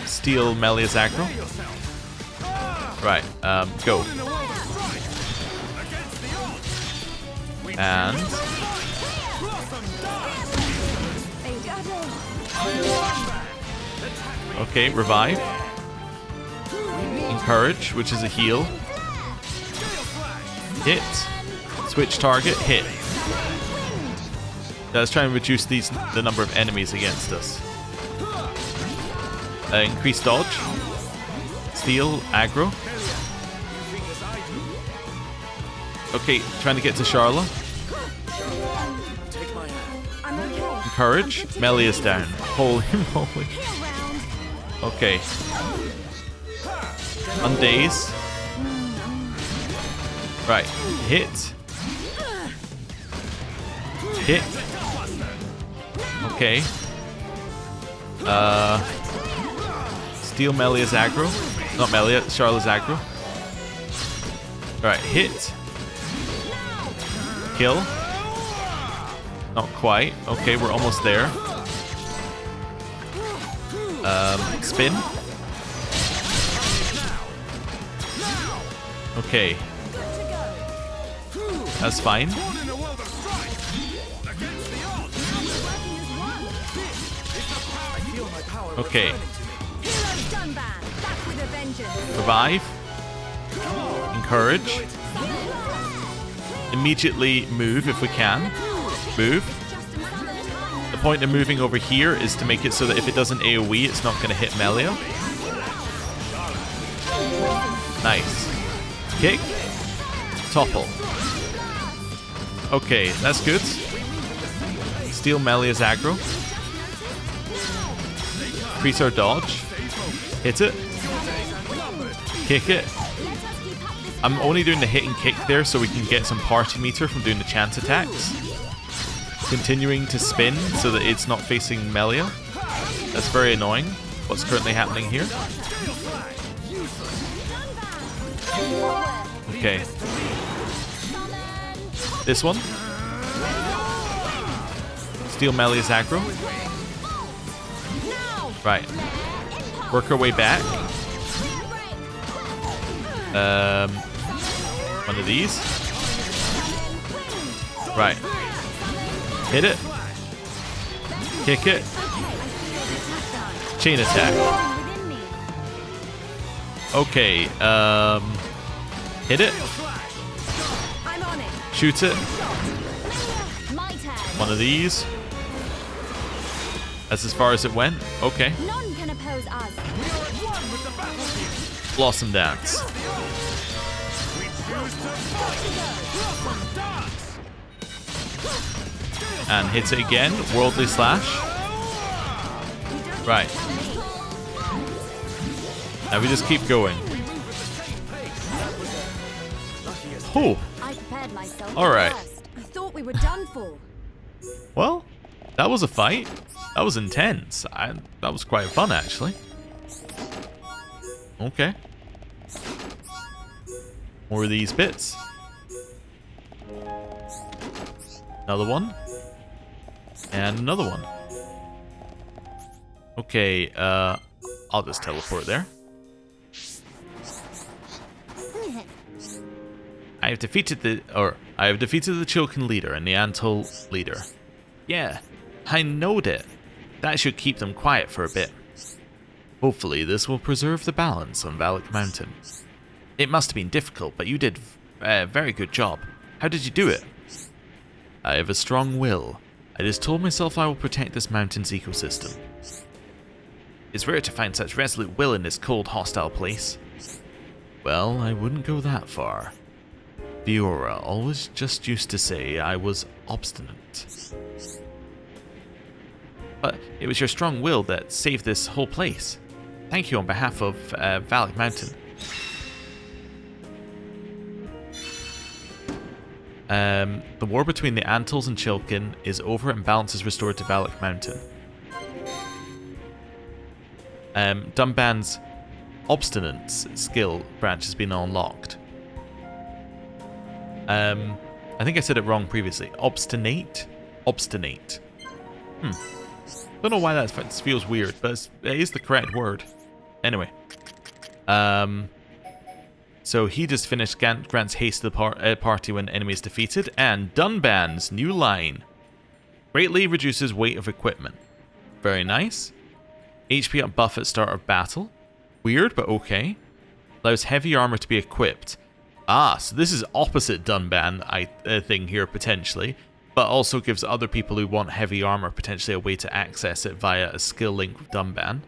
Steal Melia's aggro. Right, go. And okay, revive. Encourage, which is a heal. Hit. Switch target, hit. Let's try and reduce the number of enemies against us. Increase dodge. Steal, aggro. Okay, trying to get to Charla. I'm okay. Encourage. Melia's down. Holy moly. Okay. Undaze. Right. Hit. Hit. Okay. Steal Melia's aggro. Not Melia, Charla's aggro. Alright, hit. Kill. Not quite. Okay, we're almost there. Spin. Okay. That's fine. Okay. Heroes done bad. Back with a vengeance. Revive. Encourage. Immediately move if we can. Move. The point of moving over here is to make it so that if it doesn't AoE, it's not going to hit Melia. Nice. Kick. Topple. Okay, that's good. Steal Melia's aggro. Increase our dodge. Hit it. Kick it. I'm only doing the hit and kick there so we can get some party meter from doing the chance attacks. Continuing to spin so that it's not facing Melia. That's very annoying. What's currently happening here? Okay. This one. Steal Melia's aggro. Right. Work our way back. One of these. Right. Hit it. Kick it. Chain attack. Okay. Hit it. Shoot it. One of these. That's as far as it went. Okay. None can oppose us. Blossom Dance. And hits it again. Worldly Slash. Right. Now we just keep going. Oh. I prepared myself. All right. I thought we were done for. Well, that was a fight. That was intense. That was quite fun, actually. Okay. More of these bits. Another one. And another one. Okay, I'll just teleport there. I have defeated the Chilken leader and the Antal leader. Yeah, I knowed it. That should keep them quiet for a bit. Hopefully this will preserve the balance on Valak Mountain. It must have been difficult, but you did a very good job. How did you do it? I have a strong will. I just told myself I will protect this mountain's ecosystem. It's rare to find such resolute will in this cold, hostile place. Well, I wouldn't go that far. Fiora always just used to say I was obstinate. But it was your strong will that saved this whole place. Thank you on behalf of Valak Mountain. The war between the Antles and Chilkin is over and balance is restored to Valak Mountain. Dunban's obstinance skill branch has been unlocked. I think I said it wrong previously. Obstinate? Obstinate. Don't know why that feels weird, but it is the correct word. Anyway. So he just finished grants haste to the party when enemy is defeated. And Dunban's new line. Greatly reduces weight of equipment. Very nice. HP up buff at start of battle. Weird, but okay. Allows heavy armor to be equipped. Ah, so this is opposite Dunban thing here, potentially. But also gives other people who want heavy armor potentially a way to access it via a skill link with Dunban.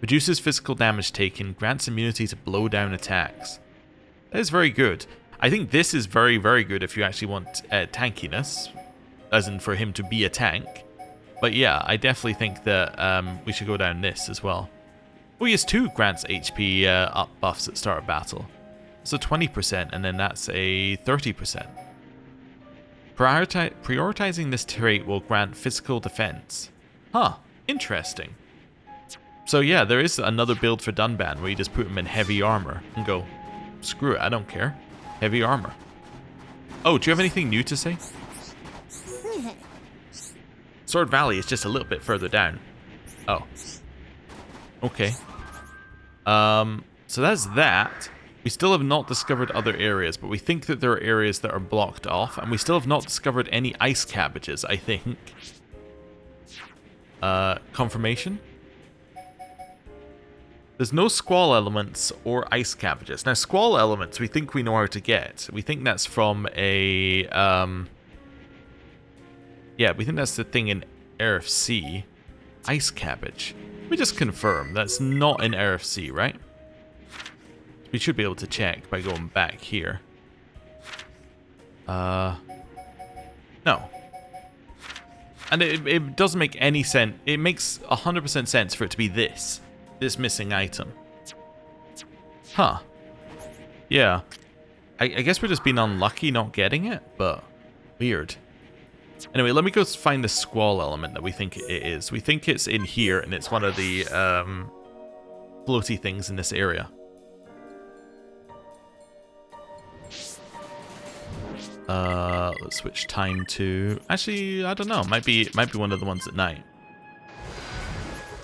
Reduces physical damage taken, grants immunity to blow down attacks. That is very good. I think this is very, very good if you actually want tankiness, as in for him to be a tank. But yeah, I definitely think that we should go down this as well. Oh yes, 2 grants HP up buffs at start of battle. So 20%, and then that's a 30%. Prioritizing this trait will grant physical defense. Huh, interesting. So yeah, there is another build for Dunban where you just put him in heavy armor and go, screw it, I don't care. Heavy armor. Oh, do you have anything new to say? Sword Valley is just a little bit further down. Oh. Okay. So that's that. We still have not discovered other areas, but we think that there are areas that are blocked off, and we still have not discovered any ice cabbages, I think. Confirmation? There's no squall elements or ice cabbages. Now, squall elements we think we know how to get. We think that's from a... yeah, we think that's the thing in RFC. Ice cabbage. Let me just confirm. That's not in RFC, right? We should be able to check by going back here. No. And it doesn't make any sense. It makes 100% sense for it to be this missing item. Huh. Yeah. I guess we're just being unlucky not getting it, but weird. Anyway, let me go find the squall element that we think it is. We think it's in here, and it's one of the floaty things in this area. Let's switch time to... Actually, I don't know. Might be one of the ones at night.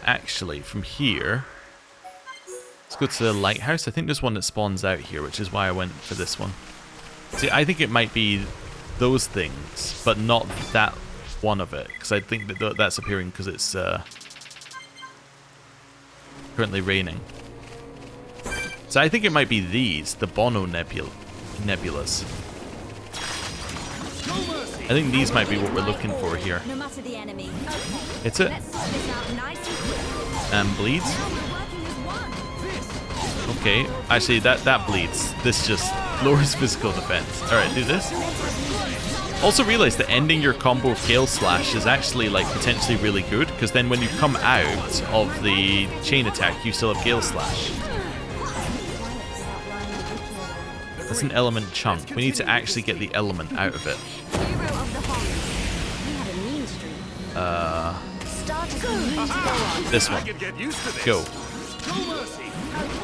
Actually, from here... Let's go to the lighthouse. I think there's one that spawns out here, which is why I went for this one. See, I think it might be those things, but not that one of it. Because I think that that's appearing because it's currently raining. So I think it might be these, the Bono nebulas. I think these might be what we're looking for here. No matter the enemy. Okay. It's it. Let's sort this out nice and quick. And bleeds. Now we're working as one. Okay, actually that bleeds. This just lowers physical defense. Alright, do this. Also realize that ending your combo Kale Slash is actually like potentially really good, because then when you come out of the chain attack, you still have Gale Slash. That's an element chunk. We need to actually get the element out of it. Hero of the Hollies. We had a mean streak. Start as you need to go on. This one. I can get used to this. Go. No mercy. Okay.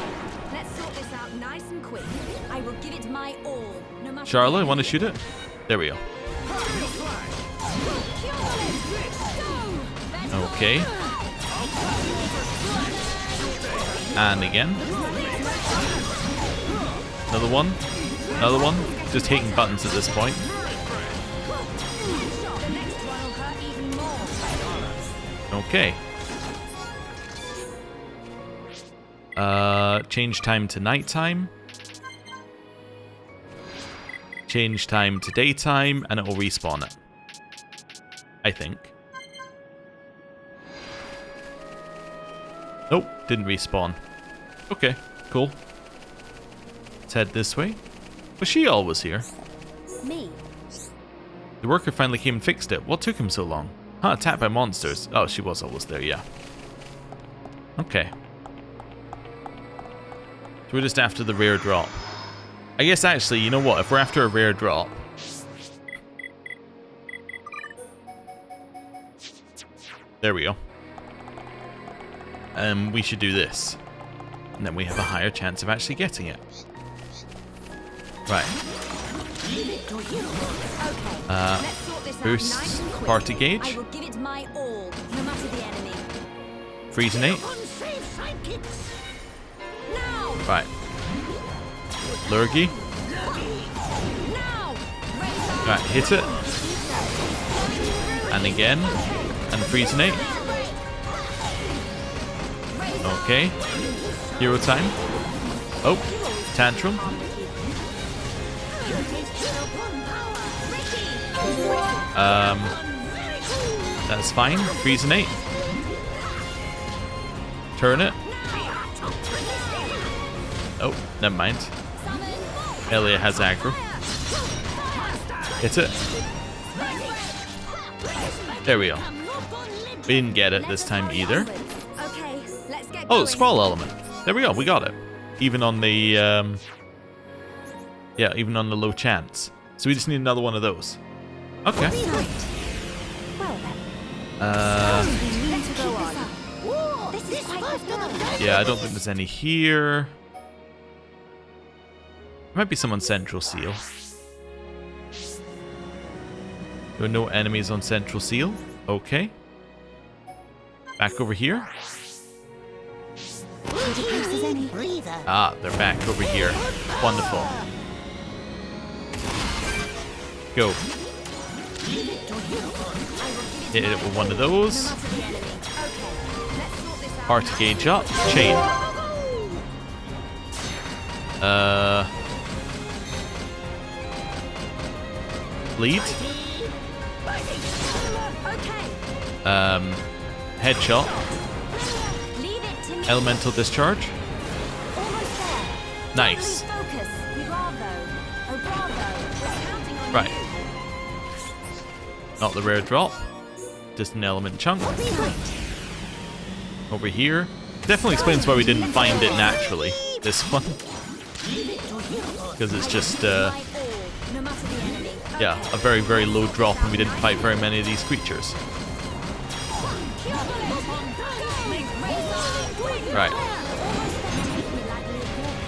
Let's sort this out nice and quick. I will give it my all. No matter Charlotte, the want to enemy. shoot it? There we go. Okay. And again. Another one. Another one. Just hitting buttons at this point. The next one will hurt even more. Okay. Change time to nighttime. Change time to daytime, and it will respawn it. I think. Nope, didn't respawn. Okay, cool. Let's head this way. Was she always here? Me. The worker finally came and fixed it. What took him so long? Huh, attacked by monsters. Oh, she was always there, yeah. Okay. So we're just after the rare drop. I guess actually, you know what? If we're after a rare drop... There we go. We should do this. And then we have a higher chance of actually getting it. Right. Boost party gauge. I will give it my all, no matter the enemy. Freezenate. Now! Right. Lurgy. Now! Right, hit it. And again. And Freezenate. Okay. Hero time. Oh, Tantrum. That's fine. Freezenate. Turn it. Oh, never mind. Melia has aggro. Hit it. There we go. We didn't get it this time either. Oh, Sprawl element. There we go. We got it. Even on the yeah, even on the low chance. So we just need another one of those. Okay. Yeah, I don't think there's any here. There might be some on Central Seal. There are no enemies on Central Seal. Okay. Back over here. Ah, they're back over here. Wonderful. Go. Hit it with one of those. Party gauge up. Chain. Bleed. Headshot. Elemental discharge. Nice. Right. Not the rare drop. Just an element chunk. Over here. Definitely explains why we didn't find it naturally, this one. Because it's just, yeah, a very, very low drop and we didn't fight very many of these creatures. Right.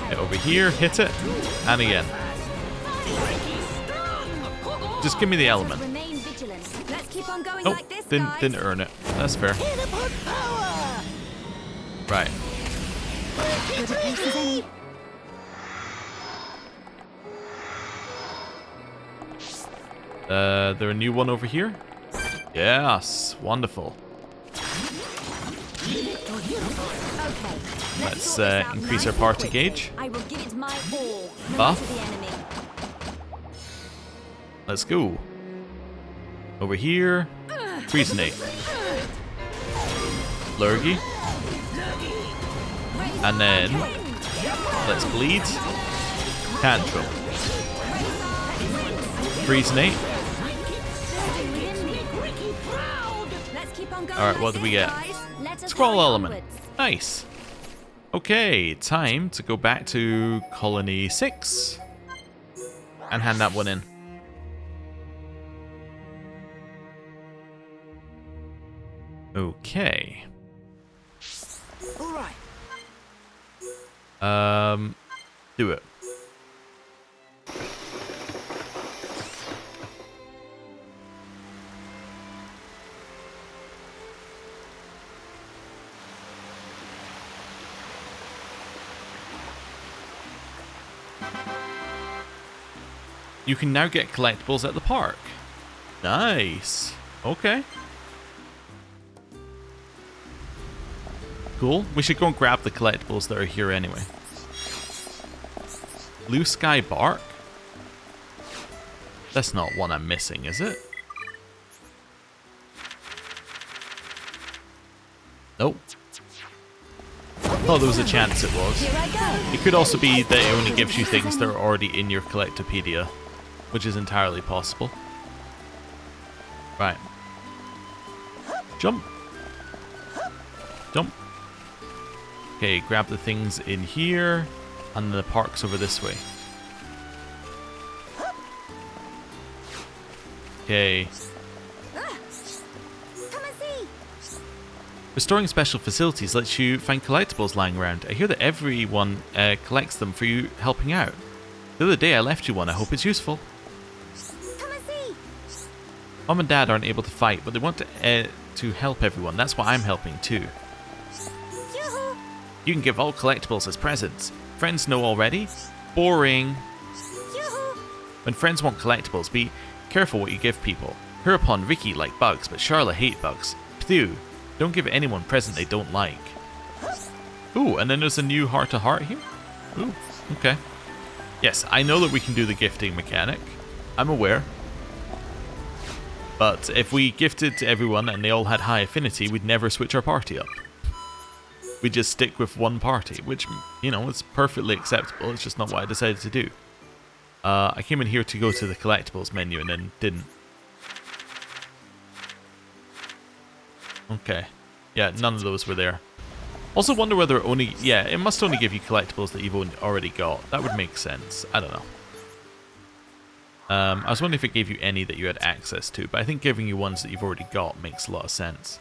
Get over here, hit it, and again. Just give me the element. Oh, didn't earn it. That's fair. Right. There a new one over here? Yes, wonderful. Let's increase our party gauge. Buff. Let's go. Over here. Freezenate. Lurgy. And then let's bleed. Tantrum. Freezenate. Alright, what do we get? Scroll element. Nice. Okay, time to go back to Colony 6 and hand that one in. Okay. Alright. Do it. You can now get collectibles at the park. Nice. Okay. Cool. We should go and grab the collectibles that are here anyway. Blue Sky Bark? That's not one I'm missing, is it? Nope. Thought there was a chance it was. Here I go. It could also be that it only gives you things that are already in your Collectopedia, which is entirely possible. Right. Jump. Jump. Okay, grab the things in here, and the park's over this way. Okay. Come and see. Restoring special facilities lets you find collectibles lying around. I hear that everyone collects them for you helping out. The other day I left you one. I hope it's useful. Come and see. Mom and Dad aren't able to fight, but they want to help everyone. That's why I'm helping too. Yoo-hoo. You can give all collectibles as presents. Friends know already? Boring. Yoo-hoo. When friends want collectibles, be careful what you give people. Hereupon, Ricky liked bugs, but Charla hate bugs. Phew. Don't give anyone present they don't like. Ooh, and then there's a new heart-to-heart here? Ooh, okay. Yes, I know that we can do the gifting mechanic. I'm aware. But if we gifted to everyone and they all had high affinity, we'd never switch our party up. We'd just stick with one party, which, you know, is perfectly acceptable. It's just not what I decided to do. I came in here to go to the collectibles menu and then didn't. Okay. Yeah, none of those were there. Also wonder whether it must only give you collectibles that you've already got. That would make sense. I don't know. I was wondering if it gave you any that you had access to, but I think giving you ones that you've already got makes a lot of sense.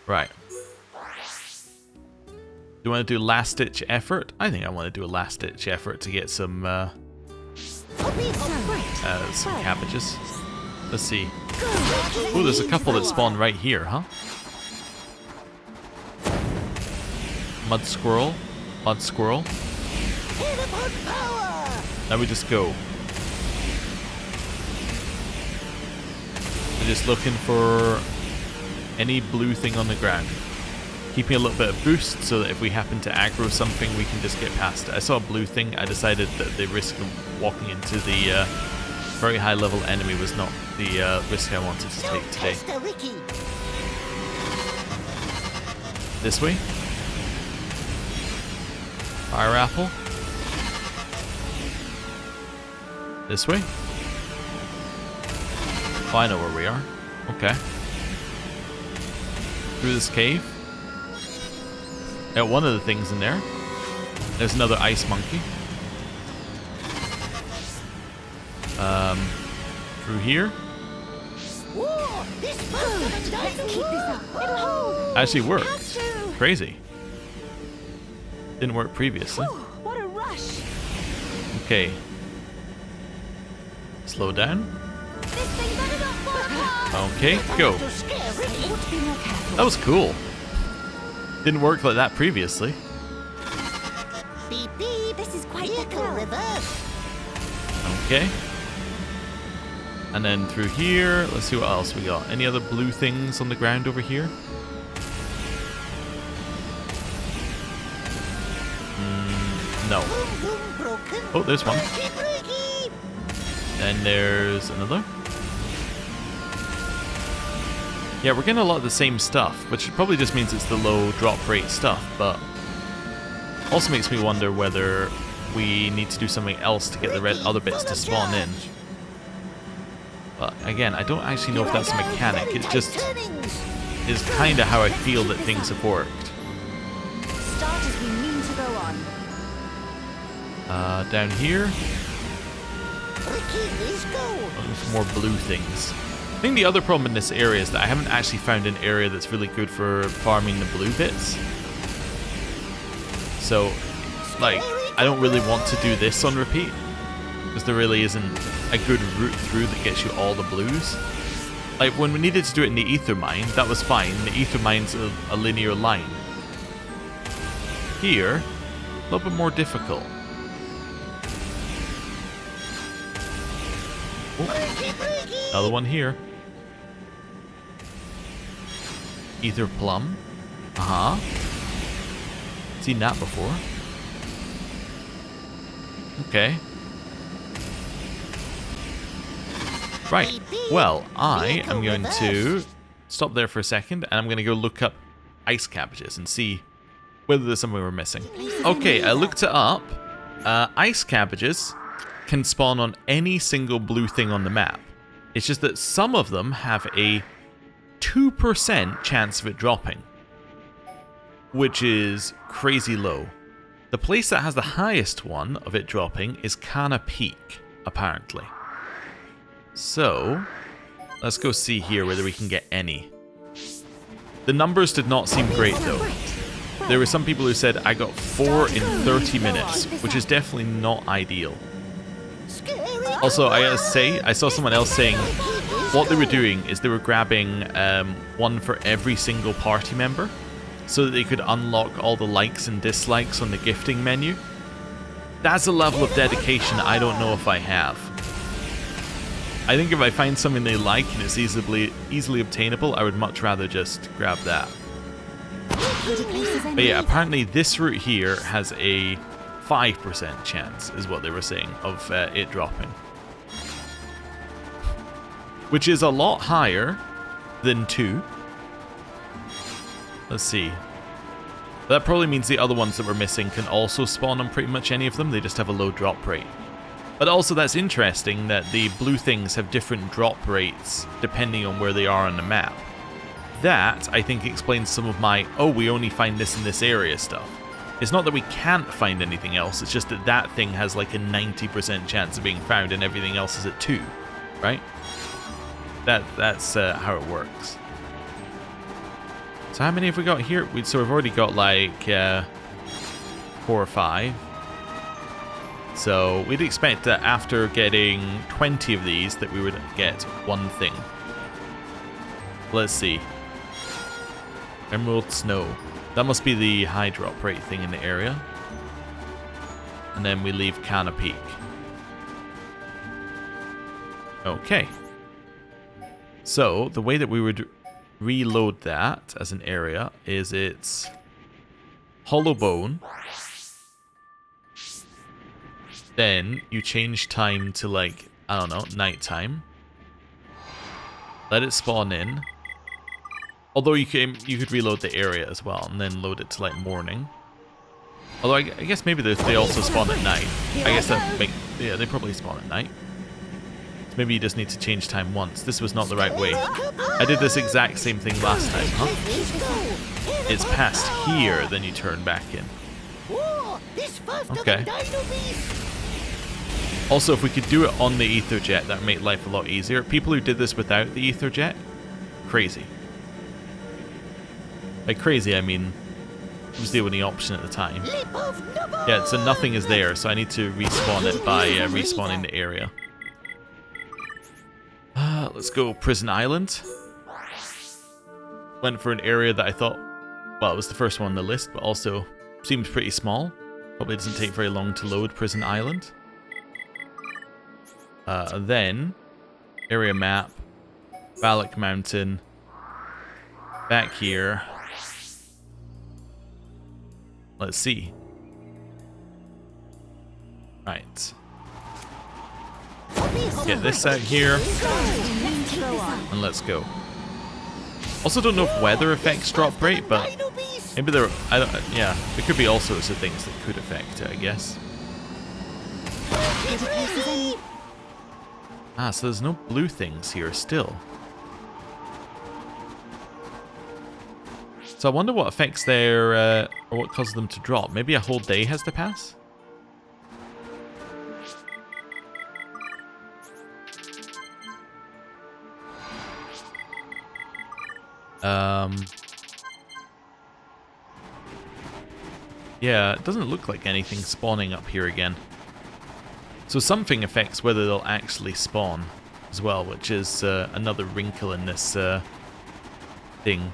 Right. Do you want to do last-ditch effort? I think I want to do a last-ditch effort to get some cabbages. Let's see. Oh, there's a couple that spawn right here, huh? Mud squirrel. Mud squirrel. Now we just go. We're just looking for any blue thing on the ground. Keeping a little bit of boost so that if we happen to aggro something, we can just get past it. I saw a blue thing. I decided that the risk of walking into the very high level enemy was not the risk I wanted to take today. This way. Fire apple. This way. Oh, I know where we are. Okay. Through this cave. Got one of the things in there. There's another ice monkey. Through here. Let's keep this up. It'll hold. Actually worked. Crazy. Didn't work previously. What a rush. Okay. Slow down. This thing better not fall apart. Okay, go. Ought to be more careful. That was cool. Didn't work like that previously. Beep beep. This is quite the reverse. Okay. And then through here, let's see what else we got. Any other blue things on the ground over here? No. Oh, there's one. And there's another. Yeah, we're getting a lot of the same stuff, which probably just means it's the low drop rate stuff, but also makes me wonder whether we need to do something else to get the red other bits to spawn in. But again, I don't actually know if that's a mechanic. It just is kind of how I feel that things have worked. Start as we mean to go on. Down here. Looking for more blue things. I think the other problem in this area is that I haven't actually found an area that's really good for farming the blue bits. So, like, I don't really want to do this on repeat, because there really isn't a good route through that gets you all the blues. Like, when we needed to do it in the ether mine, that was fine. The ether mine's a linear line. Here, a little bit more difficult. Oh, another one here. Ether plum. Seen that before. Okay. Right. Well, I am going to stop there for a second, and I'm going to go look up ice cabbages and see whether there's something we're missing. Okay, I looked it up. Ice cabbages can spawn on any single blue thing on the map. It's just that some of them have a 2% chance of it dropping, which is crazy low. The place that has the highest one of it dropping is Kana Peak, apparently. So, let's go see here whether we can get any. The numbers did not seem great though. There were some people who said I got 4 in 30 minutes, which is definitely not ideal. Also, I gotta say, I saw someone else saying what they were doing is they were grabbing one for every single party member so that they could unlock all the likes and dislikes on the gifting menu. That's a level of dedication I don't know if I have. I think if I find something they like and it's easily obtainable, I would much rather just grab that. But yeah, apparently this route here has a 5% chance, is what they were saying, of it dropping. Which is a lot higher than 2. Let's see. That probably means the other ones that we're missing can also spawn on pretty much any of them, they just have a low drop rate. But also that's interesting that the blue things have different drop rates depending on where they are on the map. That, I think, explains some of my, oh, we only find this in this area stuff. It's not that we can't find anything else, it's just that that thing has like a 90% chance of being found and everything else is at 2, right? That's how it works. So how many have we got here? So we've already got like 4 or 5. So we'd expect that after getting 20 of these that we would get one thing. Let's see. Emerald Snow. That must be the high drop rate thing in the area. And then we leave Kana Peak. Okay. So the way that we would reload that as an area is it's Hollow Bone. Then you change time to like, I don't know, nighttime. Let it spawn in. Although you could reload the area as well and then load it to like morning. Although I guess maybe they also spawn at night. I guess yeah, they probably spawn at night. So maybe you just need to change time once. This was not the right way. I did this exact same thing last time, huh? It's past here, then you turn back in. Okay. Also, if we could do it on the ether jet, that would make life a lot easier. People who did this without the ether jet, crazy. By crazy, I mean, it was the only option at the time. Yeah, so nothing is there, so I need to respawn it by respawning the area. Let's go Prison Island. Went for an area that I thought, well, it was the first one on the list, but also seemed pretty small. Probably doesn't take very long to load Prison Island. Then, area map, Valak Mountain, back here. Let's see. Right. Get this out here, and let's go. Also don't know if weather affects drop rate, but maybe there, yeah, there could be all sorts of things that could affect it, I guess. Ah, so there's no blue things here still. So I wonder what affects their, or what causes them to drop. Maybe a whole day has to pass? Yeah, it doesn't look like anything spawning up here again. So something affects whether they'll actually spawn as well, which is another wrinkle in this thing.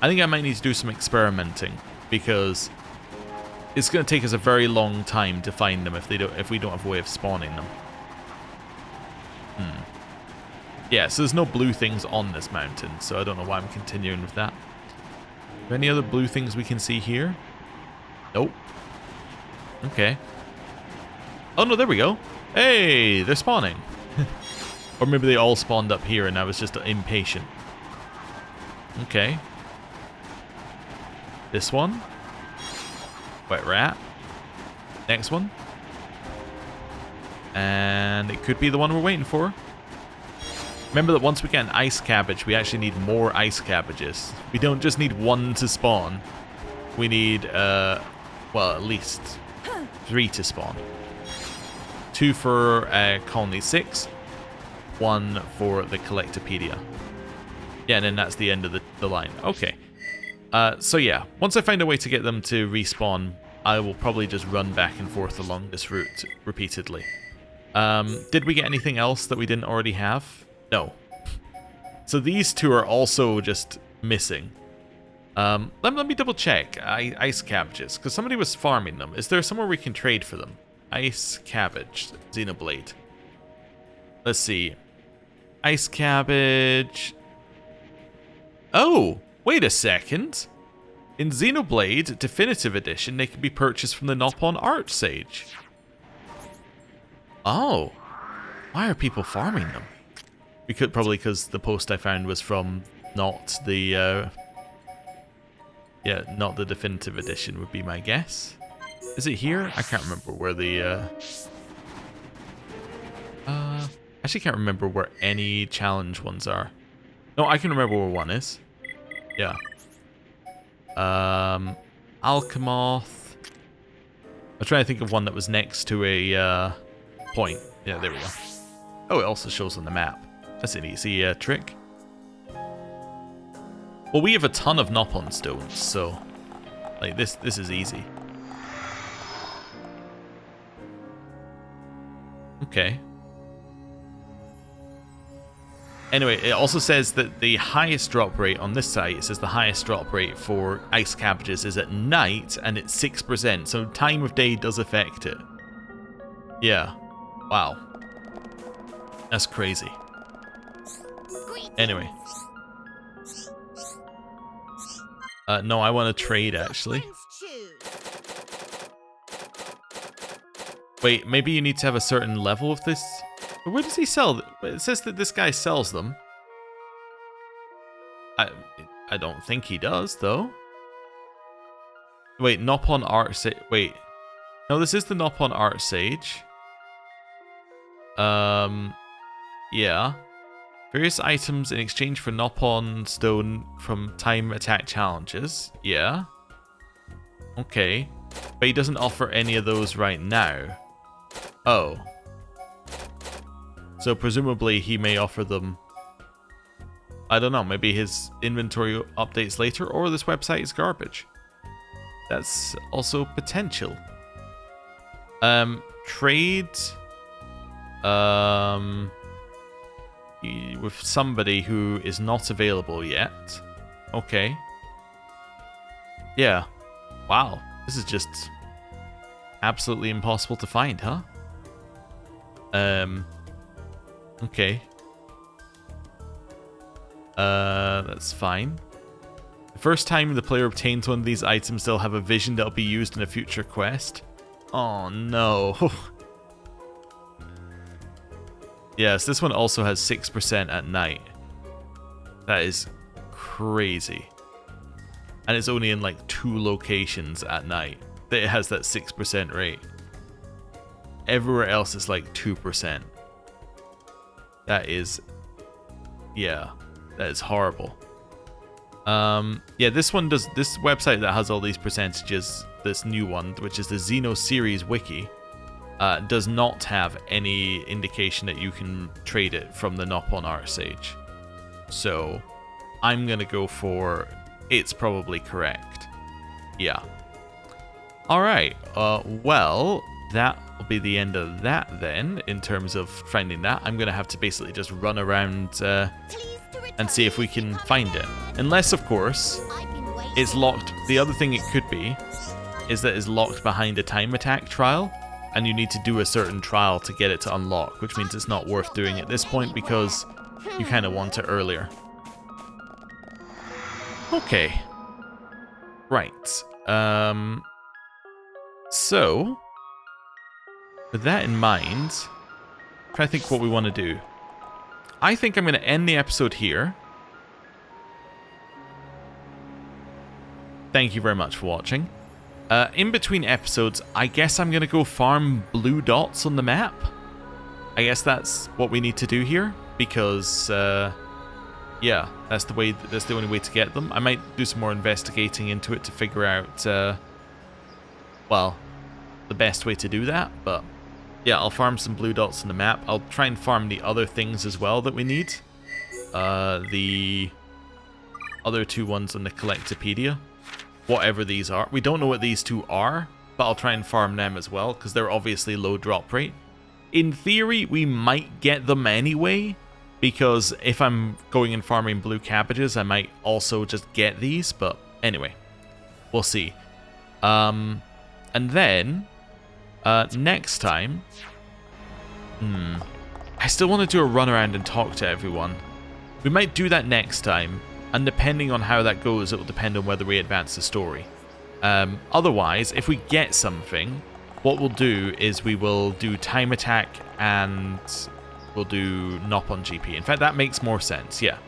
I think I might need to do some experimenting because it's going to take us a very long time to find them if we don't have a way of spawning them. Yeah, so there's no blue things on this mountain, so I don't know why I'm continuing with that. Are there any other blue things we can see here? Nope. Okay. Oh no, there we go. Hey, they're spawning. Or maybe they all spawned up here and I was just impatient. Okay. This one? Wet rat. Next one. And it could be the one we're waiting for. Remember that once we get an ice cabbage, we actually need more ice cabbages. We don't just need one to spawn. We need, well, at least 3 to spawn. 2 for Colony 6. 1 for the Collectopedia. Yeah, and then that's the end of the line. Okay. So yeah, once I find a way to get them to respawn, I will probably just run back and forth along this route repeatedly. Did we get anything else that we didn't already have? No. So these 2 are also just missing. Let me double check. Ice cabbages, because somebody was farming them. Is there somewhere we can trade for them? Ice cabbage, Xenoblade. Let's see. Ice cabbage. Oh, wait a second. In Xenoblade Definitive Edition, they can be purchased from the Nopon Archsage. Oh, why are people farming them? Probably because the post I found was from not the not the Definitive Edition would be my guess. Is it here? I can't remember where the actually can't remember where any challenge ones are. No, I can remember where one is. Yeah. Alchemoth. I'm trying to think of one that was next to a point. Yeah, there we go. Oh, it also shows on the map. That's an easy trick. Well, we have a ton of Nopon stones, so like this is easy. Okay. Anyway, it also says that the highest drop rate on this site, it says the highest drop rate for ice cabbages is at night, and it's 6%, so time of day does affect it. Yeah. Wow. That's crazy. Anyway. No, I want to trade, actually. Wait, maybe you need to have a certain level of this? Where does he sell? It says that this guy sells them. I don't think he does, though. Wait, Nopon Art Sage. Wait. No, this is the Nopon Art Sage. Yeah. Various items in exchange for Nopon Stone from time attack challenges. Yeah. Okay. But he doesn't offer any of those right now. Oh. So presumably he may offer them, I don't know, maybe his inventory updates later, or this website is garbage. That's also potential. Trade with somebody who is not available yet. Okay. Yeah. Wow. This is just absolutely impossible to find, huh? Okay. That's fine. The first time the player obtains one of these items, they'll have a vision that'll be used in a future quest. Oh no. Yes, this one also has 6% at night. That is crazy. And it's only in like 2 locations at night that it has that 6% rate. Everywhere else is like 2%. That is, yeah, that is horrible. Yeah, this one does, this website that has all these percentages, this new one, which is the Xeno Series Wiki, does not have any indication that you can trade it from the Nopon Art Sage. So, I'm gonna go for, it's probably correct. Yeah. Alright, well, that will be the end of that then, in terms of finding that. I'm going to have to basically just run around and see if we can find it. Unless, of course, it's locked. The other thing it could be is that it's locked behind a time attack trial, and you need to do a certain trial to get it to unlock, which means it's not worth doing at this point because you kind of want it earlier. Okay. Right. So, with that in mind, I'm trying to think what we want to do. I think I'm going to end the episode here. Thank you very much for watching. In between episodes, I guess I'm going to go farm blue dots on the map. I guess that's what we need to do here, because, yeah, that's the only way to get them. I might do some more investigating into it to figure out, well, the best way to do that, but yeah, I'll farm some blue dots on the map. I'll try and farm the other things as well that we need. The other 2 ones on the Collectopedia. Whatever these are. We don't know what these 2 are, but I'll try and farm them as well, because they're obviously low drop rate. In theory, we might get them anyway, because if I'm going and farming blue cabbages, I might also just get these, but anyway, we'll see. And then, next time, I still want to do a run around and talk to everyone. We might do that next time, and depending on how that goes, it will depend on whether we advance the story. Otherwise, if we get something, what we'll do is we will do time attack and we'll do Nop on GP. In fact, that makes more sense, yeah.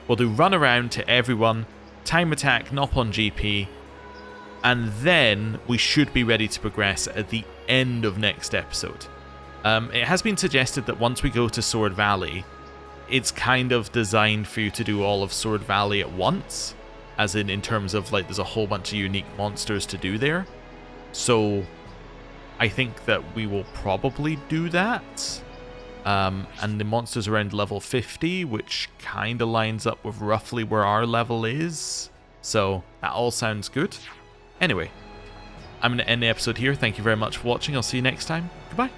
We'll do run around to everyone, time attack, Nop on GP, and then we should be ready to progress at the end of next episode. It has been suggested that once we go to Sword Valley, it's kind of designed for you to do all of Sword Valley at once, as in terms of, like, there's a whole bunch of unique monsters to do there. So I think that we will probably do that. And the monster's around level 50, which kind of lines up with roughly where our level is. So that all sounds good. Anyway, I'm going to end the episode here. Thank you very much for watching. I'll see you next time. Goodbye.